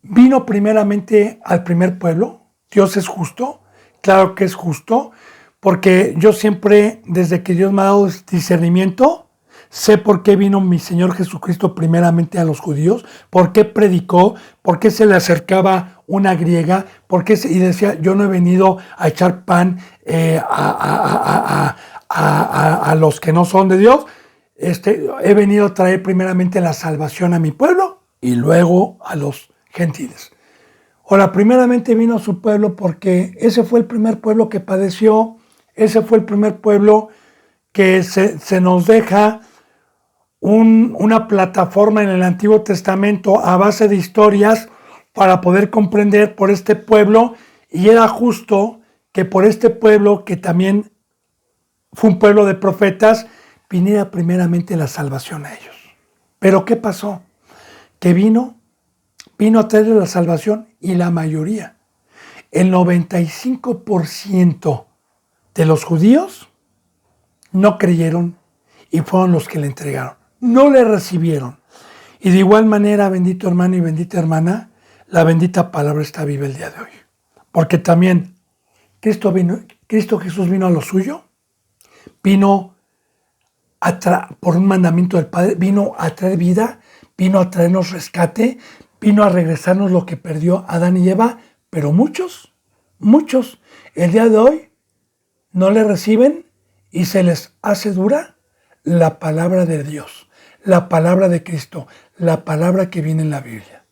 vino primeramente al primer pueblo. Dios es justo, claro que es justo, porque yo siempre, desde que Dios me ha dado discernimiento, sé por qué vino mi Señor Jesucristo primeramente a los judíos, por qué predicó, por qué se le acercaba una griega, y decía, yo no he venido a echar pan a los que no son de Dios, he venido a traer primeramente la salvación a mi pueblo y luego a los gentiles. Ahora, primeramente vino a su pueblo porque ese fue el primer pueblo que padeció, ese fue el primer pueblo que se nos deja una plataforma en el Antiguo Testamento a base de historias para poder comprender por este pueblo, y era justo que por este pueblo, que también fue un pueblo de profetas, viniera primeramente la salvación a ellos. Pero ¿qué pasó? Que vino a traerle la salvación y la mayoría, el 95% de los judíos no creyeron y fueron los que le entregaron. No le recibieron. Y de igual manera, bendito hermano y bendita hermana, la bendita palabra está viva el día de hoy. Porque también Cristo Jesús vino a lo suyo, vino por un mandamiento del Padre, vino a traer vida, vino a traernos rescate, vino a regresarnos lo que perdió Adán y Eva, pero muchos, el día de hoy no le reciben y se les hace dura la palabra de Dios, la palabra de Cristo, la palabra que viene en la Biblia.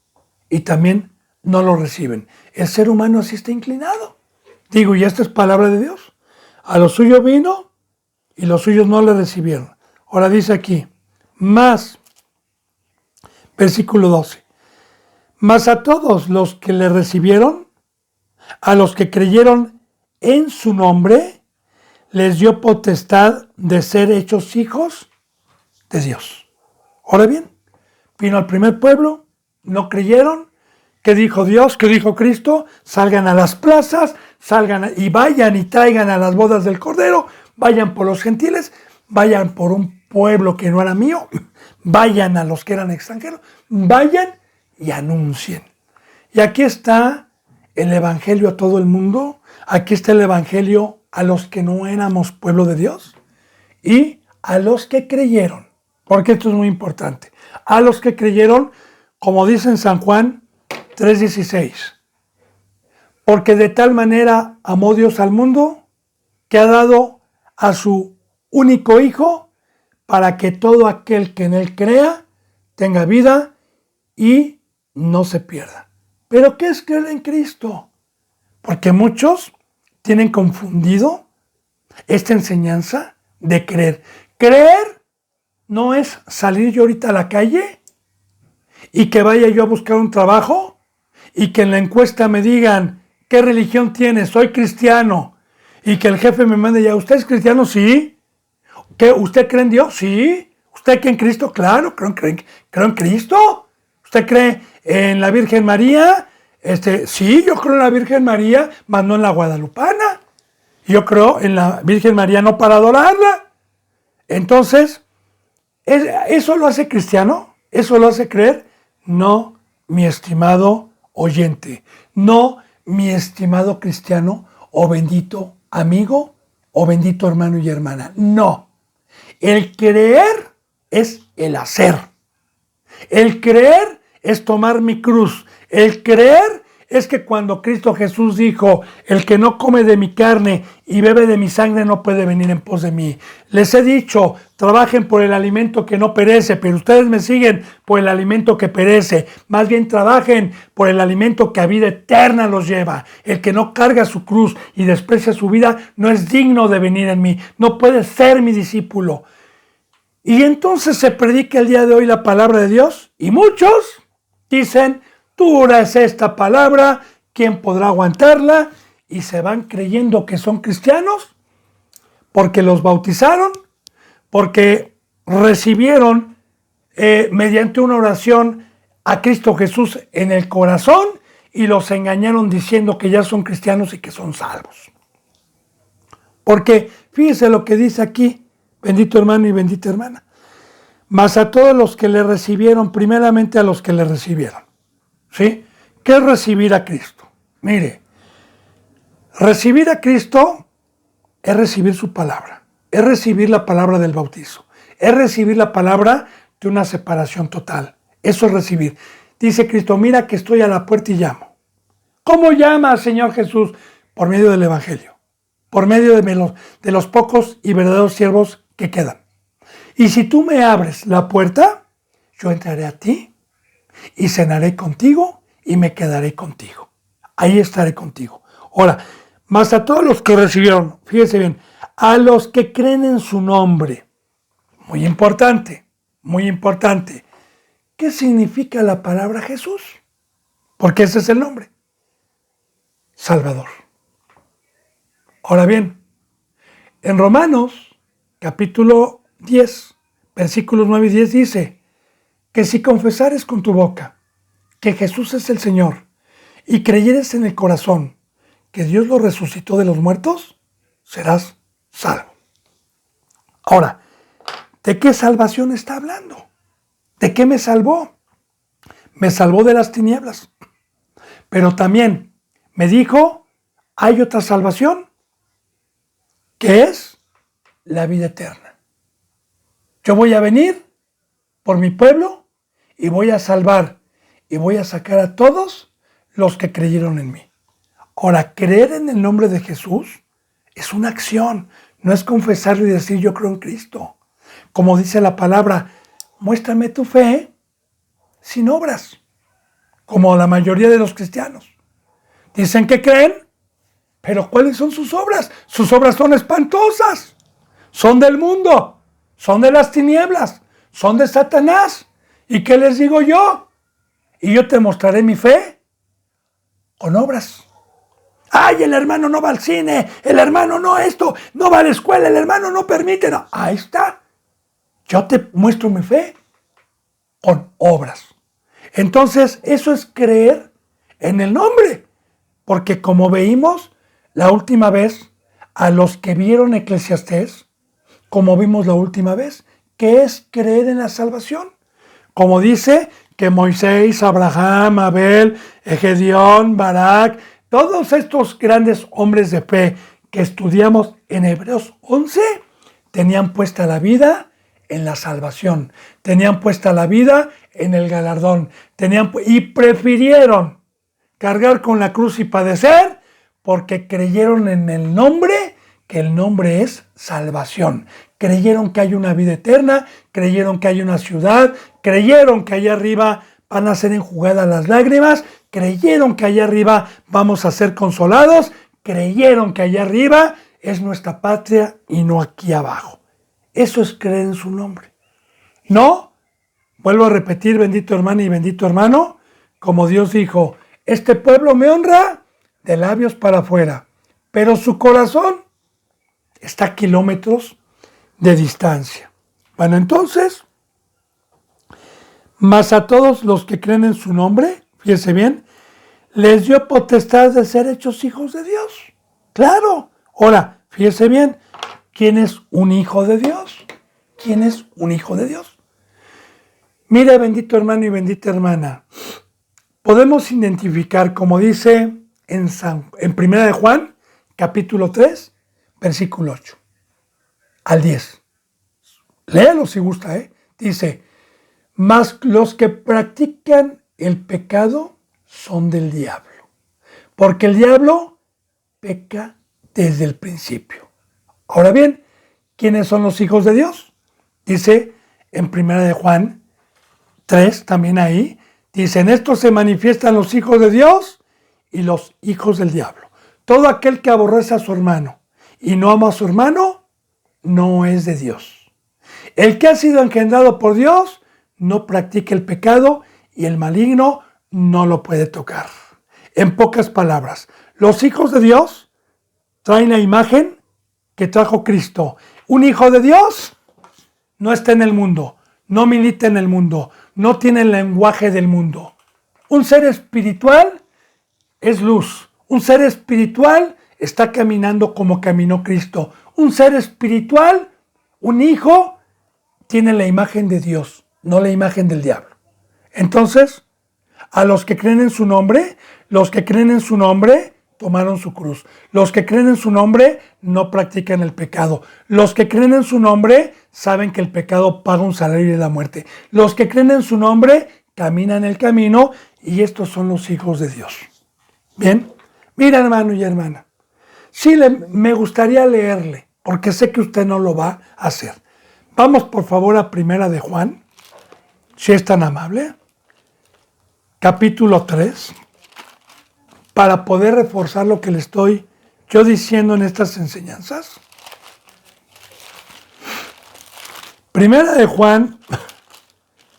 Y también no lo reciben. El ser humano así está inclinado. Digo, y esta es palabra de Dios. A lo suyo vino y los suyos no le recibieron. Ahora dice aquí, más, versículo 12, más a todos los que le recibieron, a los que creyeron en su nombre, les dio potestad de ser hechos hijos de Dios. Ahora bien, vino al primer pueblo, no creyeron. ¿Qué dijo Dios? ¿Qué dijo Cristo? Salgan a las plazas, y vayan y traigan a las bodas del Cordero, vayan por los gentiles, vayan por un pueblo que no era mío, vayan a los que eran extranjeros, vayan y anuncien. Y aquí está el evangelio a todo el mundo. Aquí está el evangelio a los que no éramos pueblo de Dios y a los que creyeron, porque esto es muy importante. A los que creyeron, como dice en San Juan 3:16, porque de tal manera amó Dios al mundo que ha dado a su único Hijo para que todo aquel que en él crea tenga vida y no se pierda. ¿Pero qué es creer en Cristo? Porque muchos tienen confundido esta enseñanza de creer. Creer no es salir yo ahorita a la calle y que vaya yo a buscar un trabajo y que en la encuesta me digan ¿qué religión tienes? Soy cristiano. Y que el jefe me mande ya, ¿usted es cristiano? Sí. ¿Qué? ¿Usted cree en Dios? Sí. ¿Usted cree en Cristo? Claro, creo en Cristo. ¿Usted cree en la Virgen María? Sí, yo creo en la Virgen María, mas no en la guadalupana. Yo creo en la Virgen María no para adorarla. Entonces, ¿eso lo hace cristiano? ¿Eso lo hace creer? No, mi estimado oyente. No, mi estimado cristiano o bendito amigo o bendito hermano y hermana. No. El creer es el hacer. El creer es tomar mi cruz. El creer es que cuando Cristo Jesús dijo, el que no come de mi carne y bebe de mi sangre no puede venir en pos de mí. Les he dicho, trabajen por el alimento que no perece, pero ustedes me siguen por el alimento que perece. Más bien trabajen por el alimento que a vida eterna los lleva. El que no carga su cruz y desprecia su vida no es digno de venir en mí. No puede ser mi discípulo. Y entonces se predica el día de hoy la palabra de Dios y muchos dicen, dura es esta palabra, ¿quién podrá aguantarla? Y se van creyendo que son cristianos porque los bautizaron, porque recibieron mediante una oración a Cristo Jesús en el corazón y los engañaron diciendo que ya son cristianos y que son salvos. Porque fíjese lo que dice aquí, bendito hermano y bendita hermana. Mas a todos los que le recibieron, primeramente a los que le recibieron. ¿Sí? ¿Qué es recibir a Cristo? Mire, recibir a Cristo es recibir su palabra, es recibir la palabra del bautizo, es recibir la palabra de una separación total. Eso es recibir. Dice Cristo, mira que estoy a la puerta y llamo. ¿Cómo llama, Señor Jesús? Por medio del Evangelio, por medio de los pocos y verdaderos siervos que quedan. Y si tú me abres la puerta, yo entraré a ti y cenaré contigo y me quedaré contigo. Ahí estaré contigo. Ahora, más a todos los que recibieron, fíjense bien, a los que creen en su nombre. Muy importante, muy importante. ¿Qué significa la palabra Jesús? Porque ese es el nombre. Salvador. Ahora bien, en Romanos, capítulo 10, versículos 9 y 10 dice que si confesares con tu boca que Jesús es el Señor y creyeres en el corazón que Dios lo resucitó de los muertos, serás salvo. Ahora, ¿de qué salvación está hablando? ¿De qué me salvó? Me salvó de las tinieblas. Pero también me dijo, hay otra salvación, que es la vida eterna. Yo voy a venir por mi pueblo y voy a salvar y voy a sacar a todos los que creyeron en mí. Ahora, creer en el nombre de Jesús es una acción, no es confesarlo y decir yo creo en Cristo. Como dice la palabra, muéstrame tu fe sin obras, como la mayoría de los cristianos. Dicen que creen, pero ¿cuáles son sus obras? Sus obras son espantosas, son del mundo, son de las tinieblas, son de Satanás. ¿Y qué les digo yo? Y yo te mostraré mi fe con obras. ¡Ay, el hermano no va al cine! El hermano no esto, no va a la escuela, el hermano no permite. No. Ahí está. Yo te muestro mi fe con obras. Entonces, eso es creer en el nombre. Porque como veímos la última vez, a los que vieron Eclesiastés, como vimos la última vez, ¿qué es creer en la salvación? Como dice que Moisés, Abraham, Abel, Gedeón, Barak, Todos estos grandes hombres de fe que estudiamos en Hebreos 11 tenían puesta la vida en la salvación, tenían puesta la vida en el galardón, y prefirieron cargar con la cruz y padecer porque creyeron en el nombre, que el nombre es salvación. Creyeron que hay una vida eterna, creyeron que hay una ciudad, creyeron que allá arriba van a ser enjugadas las lágrimas, creyeron que allá arriba vamos a ser consolados, creyeron que allá arriba es nuestra patria y no aquí abajo. Eso es creer en su nombre. No, vuelvo a repetir, bendito hermano y bendito hermano, como Dios dijo, este pueblo me honra de labios para afuera, pero su corazón está a kilómetros de distancia. Bueno, entonces, mas a todos los que creen en su nombre, fíjense bien, les dio potestad de ser hechos hijos de Dios. Claro. Ahora, fíjense bien, ¿quién es un hijo de Dios? ¿Quién es un hijo de Dios? Mira, bendito hermano y bendita hermana, podemos identificar, como dice en Primera de Juan, capítulo 3, versículo 8 al 10. Léalo si gusta, Dice, mas los que practican el pecado son del diablo, porque el diablo peca desde el principio. Ahora bien, ¿quiénes son los hijos de Dios? Dice en Primera de Juan 3, también ahí, dice, en esto se manifiestan los hijos de Dios y los hijos del diablo. Todo aquel que aborrece a su hermano y no ama a su hermano, no es de Dios. El que ha sido engendrado por Dios no practica el pecado y el maligno no lo puede tocar. En pocas palabras, los hijos de Dios traen la imagen que trajo Cristo. Un hijo de Dios no está en el mundo, no milita en el mundo, no tiene el lenguaje del mundo. Un ser espiritual es luz. Un ser espiritual está caminando como caminó Cristo. Un ser espiritual, un hijo, tiene la imagen de Dios, no la imagen del diablo. Entonces, a los que creen en su nombre, los que creen en su nombre tomaron su cruz. Los que creen en su nombre no practican el pecado. Los que creen en su nombre saben que el pecado paga un salario de la muerte. Los que creen en su nombre caminan el camino y estos son los hijos de Dios. Bien, mira hermano y hermana, sí me gustaría leerle, porque sé que usted no lo va a hacer. Vamos por favor a Primera de Juan, si es tan amable, capítulo 3, para poder reforzar lo que le estoy yo diciendo en estas enseñanzas. Primera de Juan,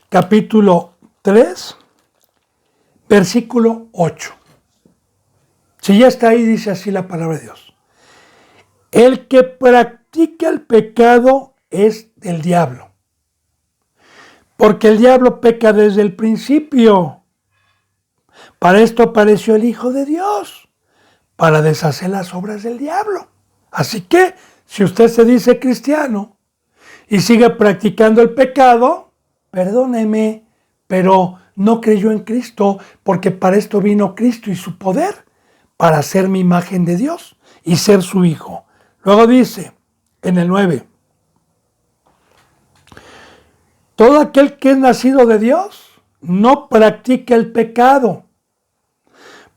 capítulo 3, versículo 8. Si ya está ahí, dice así la palabra de Dios. El que practica el pecado es del diablo, porque el diablo peca desde el principio. Para esto apareció el Hijo de Dios, para deshacer las obras del diablo. Así que, si usted se dice cristiano y sigue practicando el pecado, perdóneme, pero no creyó en Cristo, porque para esto vino Cristo y su poder, para ser mi imagen de Dios y ser su hijo. Luego dice, en el 9, todo aquel que es nacido de Dios no practica el pecado,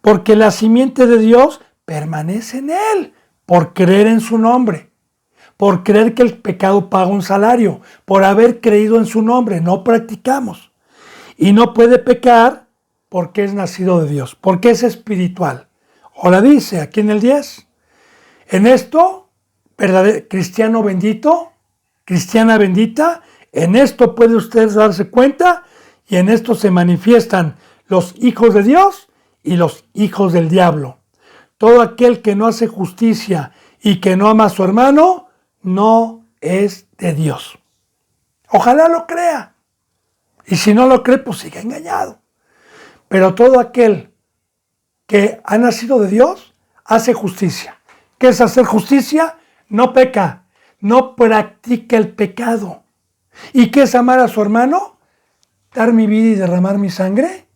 porque la simiente de Dios permanece en él, por creer en su nombre, por creer que el pecado paga un salario, por haber creído en su nombre, no practicamos. Y no puede pecar porque es nacido de Dios, porque es espiritual. Ahora dice aquí en el 10, en esto, cristiano bendito, cristiana bendita, en esto puede usted darse cuenta y en esto se manifiestan los hijos de Dios y los hijos del diablo. Todo aquel que no hace justicia y que no ama a su hermano, no es de Dios. Ojalá lo crea. Y si no lo cree, pues sigue engañado. Pero todo aquel que ha nacido de Dios, hace justicia. ¿Qué es hacer justicia? No peca, no practica el pecado. ¿Y qué es amar a su hermano? Dar mi vida y derramar mi sangre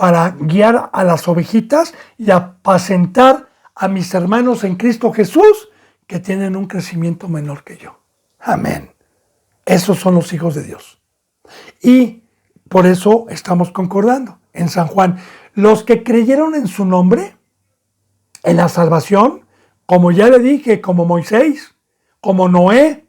para guiar a las ovejitas y apacentar a mis hermanos en Cristo Jesús que tienen un crecimiento menor que yo. Amén. Esos son los hijos de Dios. Y por eso estamos concordando en San Juan. Los que creyeron en su nombre, en la salvación, como ya le dije, como Moisés, como Noé,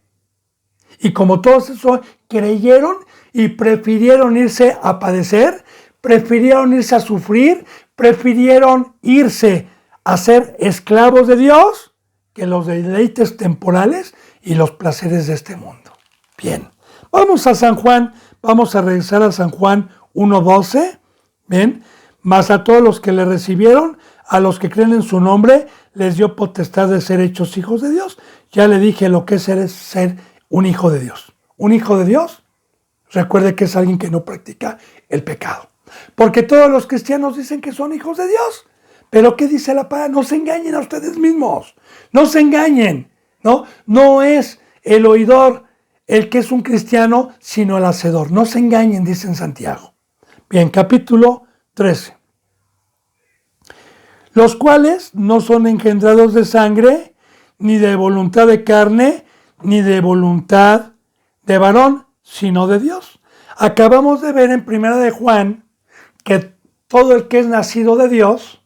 y como todos esos creyeron y prefirieron irse a padecer, prefirieron irse a sufrir, prefirieron irse a ser esclavos de Dios que los deleites temporales y los placeres de este mundo. Bien, vamos a San Juan, vamos a regresar a San Juan 1:12, bien, mas a todos los que le recibieron, a los que creen en su nombre, les dio potestad de ser hechos hijos de Dios. Ya le dije lo que es ser un hijo de Dios. Un hijo de Dios, recuerde que es alguien que no practica el pecado. Porque todos los cristianos dicen que son hijos de Dios. Pero ¿qué dice la palabra? No se engañen a ustedes mismos. No se engañen. No es el oidor el que es un cristiano, sino el hacedor. No se engañen, dice en Santiago. Bien, capítulo 13. Los cuales no son engendrados de sangre, ni de voluntad de carne, ni de voluntad de varón, sino de Dios. Acabamos de ver en Primera de Juan que todo el que es nacido de Dios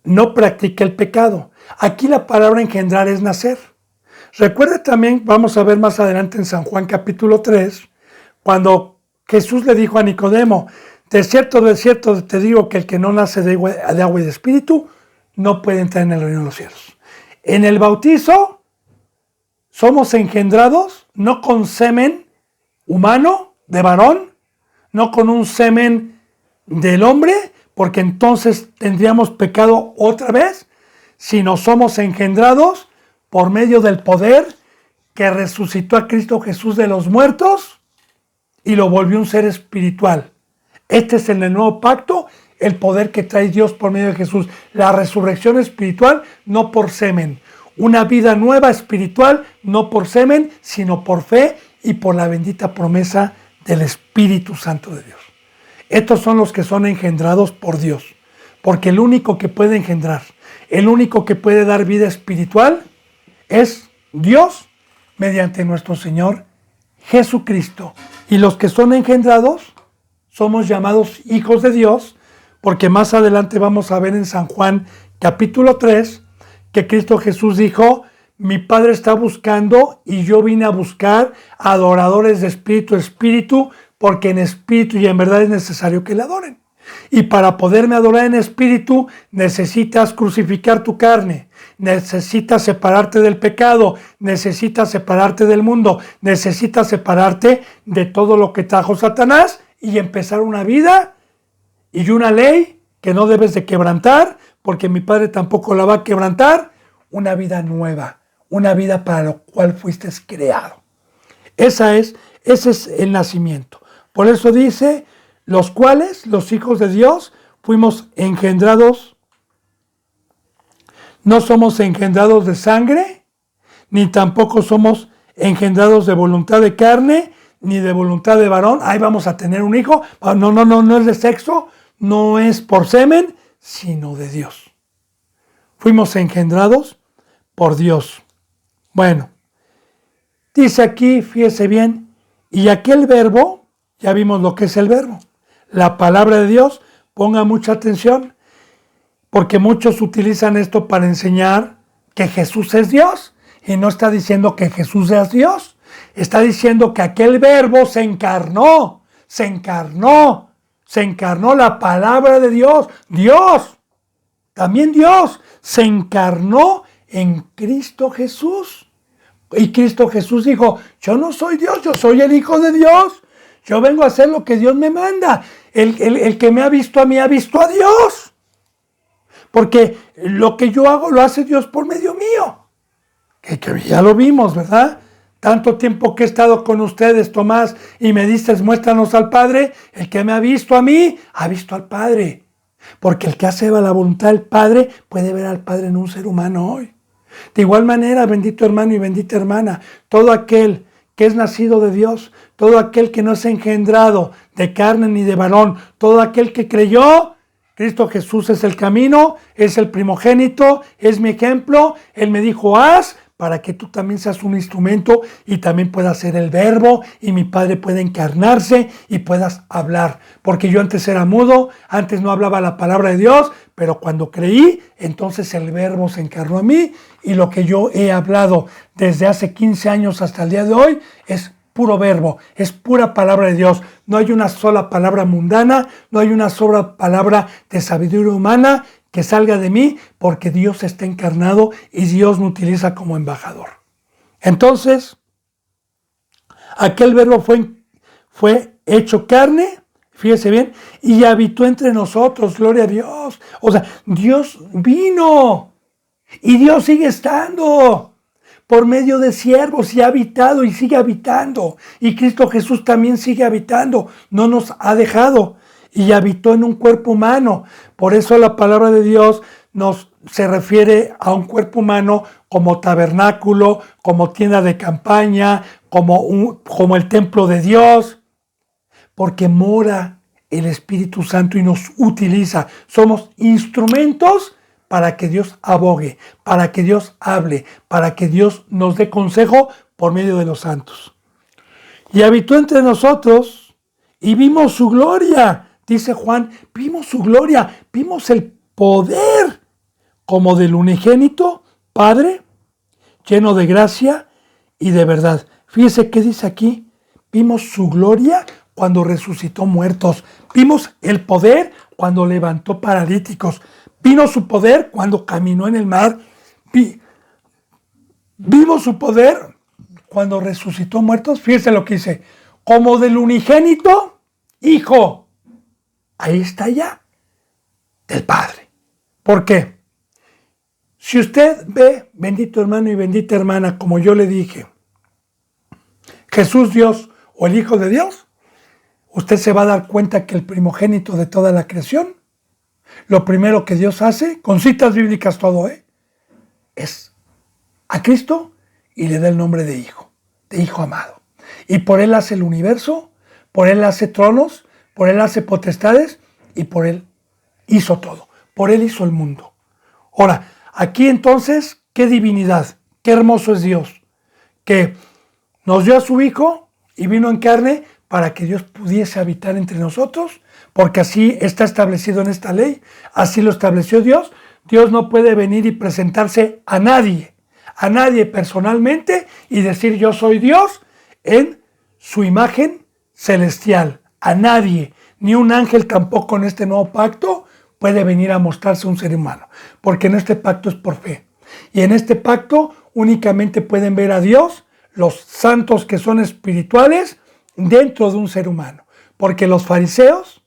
no practica el pecado. Aquí la palabra engendrar es nacer. Recuerde también, vamos a ver más adelante en San Juan capítulo 3, cuando Jesús le dijo a Nicodemo, de cierto te digo que el que no nace de agua y de espíritu no puede entrar en el reino de los cielos. En el bautizo somos engendrados no con semen humano, de varón, no con un semen del hombre, porque entonces tendríamos pecado otra vez, sino somos engendrados por medio del poder que resucitó a Cristo Jesús de los muertos y lo volvió un ser espiritual. Este es en el nuevo pacto el poder que trae Dios por medio de Jesús. La resurrección espiritual, no por semen. Una vida nueva espiritual, no por semen, sino por fe y por la bendita promesa del Espíritu Santo de Dios. Estos son los que son engendrados por Dios. Porque el único que puede engendrar, el único que puede dar vida espiritual es Dios mediante nuestro Señor Jesucristo. Y los que son engendrados somos llamados hijos de Dios, porque más adelante vamos a ver en San Juan capítulo 3 que Cristo Jesús dijo, mi Padre está buscando y yo vine a buscar adoradores de espíritu, porque en espíritu y en verdad es necesario que le adoren. Y para poderme adorar en espíritu necesitas crucificar tu carne, necesitas separarte del pecado, necesitas separarte del mundo, necesitas separarte de todo lo que trajo Satanás y empezar una vida y una ley que no debes de quebrantar, porque mi Padre tampoco la va a quebrantar, una vida nueva, una vida para lo cual fuiste creado. Ese es el nacimiento. Por eso dice, los cuales, los hijos de Dios, fuimos engendrados, no somos engendrados de sangre, ni tampoco somos engendrados de voluntad de carne, ni de voluntad de varón. Ahí vamos a tener un hijo. No es de sexo, no es por semen, sino de Dios. Fuimos engendrados por Dios. Bueno, dice aquí, fíjese bien, y aquel verbo, ya vimos lo que es el verbo, la palabra de Dios, ponga mucha atención, porque muchos utilizan esto para enseñar que Jesús es Dios, y no está diciendo que Jesús es Dios, está diciendo que aquel verbo se encarnó la palabra de Dios, también Dios, se encarnó en Cristo Jesús. Y Cristo Jesús dijo, yo no soy Dios, yo soy el Hijo de Dios. Yo vengo a hacer lo que Dios me manda. El que me ha visto a mí, ha visto a Dios. Porque lo que yo hago, lo hace Dios por medio mío. Que ya lo vimos, ¿verdad? Tanto tiempo que he estado con ustedes, Tomás, y me dices, muéstranos al Padre. El que me ha visto a mí, ha visto al Padre. Porque el que hace la voluntad del Padre, puede ver al Padre en un ser humano hoy. De igual manera, bendito hermano y bendita hermana, todo aquel que es nacido de Dios, todo aquel que no es engendrado de carne ni de varón, todo aquel que creyó, Cristo Jesús es el camino, es el primogénito, es mi ejemplo. Él me dijo, haz, para que tú también seas un instrumento y también puedas ser el verbo y mi Padre pueda encarnarse y puedas hablar. Porque yo antes era mudo, antes no hablaba la palabra de Dios, pero cuando creí, entonces el verbo se encarnó a mí y lo que yo he hablado desde hace 15 años hasta el día de hoy es puro verbo, es pura palabra de Dios. No hay una sola palabra mundana, no hay una sola palabra de sabiduría humana que salga de mí, porque Dios está encarnado y Dios me utiliza como embajador. Entonces, aquel verbo fue hecho carne, fíjese bien, y habitó entre nosotros, gloria a Dios. O sea, Dios vino y Dios sigue estando por medio de siervos y ha habitado y sigue habitando. Y Cristo Jesús también sigue habitando, no nos ha dejado. Y habitó en un cuerpo humano. Por eso la palabra de Dios se refiere a un cuerpo humano como tabernáculo, como tienda de campaña, como el templo de Dios, porque mora el Espíritu Santo y nos utiliza. Somos instrumentos para que Dios abogue, para que Dios hable, para que Dios nos dé consejo por medio de los santos. Y habitó entre nosotros y vimos su gloria. Dice Juan, vimos su gloria, vimos el poder como del unigénito Padre, lleno de gracia y de verdad. Fíjese qué dice aquí, vimos su gloria cuando resucitó muertos, vimos el poder cuando levantó paralíticos, vimos su poder cuando caminó en el mar, vimos su poder cuando resucitó muertos. Fíjese lo que dice, como del unigénito Hijo. Ahí está ya, del Padre. ¿Por qué? Si usted ve, bendito hermano y bendita hermana, como yo le dije, Jesús Dios o el Hijo de Dios, usted se va a dar cuenta que el primogénito de toda la creación, lo primero que Dios hace, con citas bíblicas todo, es a Cristo y le da el nombre de Hijo amado. Y por Él hace el universo, por Él hace tronos, por Él hace potestades y por Él hizo todo. Por Él hizo el mundo. Ahora, aquí entonces, qué divinidad, qué hermoso es Dios, que nos dio a su Hijo y vino en carne para que Dios pudiese habitar entre nosotros, porque así está establecido en esta ley, así lo estableció Dios. Dios no puede venir y presentarse a nadie personalmente y decir yo soy Dios en su imagen celestial. A nadie, ni un ángel tampoco en este nuevo pacto puede venir a mostrarse un ser humano, porque en este pacto es por fe. Y en este pacto únicamente pueden ver a Dios los santos que son espirituales dentro de un ser humano, porque los fariseos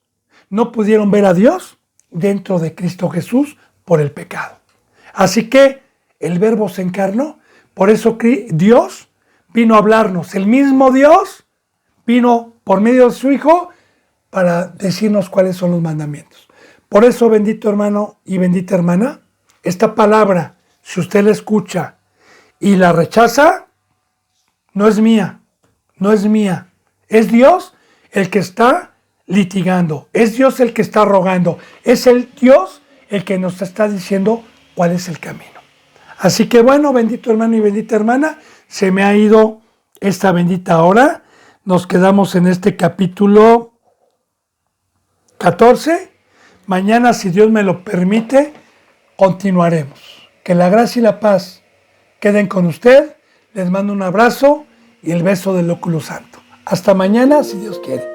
no pudieron ver a Dios dentro de Cristo Jesús por el pecado. Así que el Verbo se encarnó, por eso Dios vino a hablarnos, el mismo Dios vino por medio de su Hijo para decirnos cuáles son los mandamientos. Por eso, bendito hermano y bendita hermana, esta palabra, si usted la escucha y la rechaza, no es mía, no es mía. Es Dios el que está litigando, es Dios el que está rogando, es el Dios el que nos está diciendo cuál es el camino. Así que bueno, bendito hermano y bendita hermana, se me ha ido esta bendita hora. Nos quedamos en este capítulo 14. Mañana, si Dios me lo permite, continuaremos. Que la gracia y la paz queden con usted. Les mando un abrazo y el beso del óculo santo. Hasta mañana, si Dios quiere.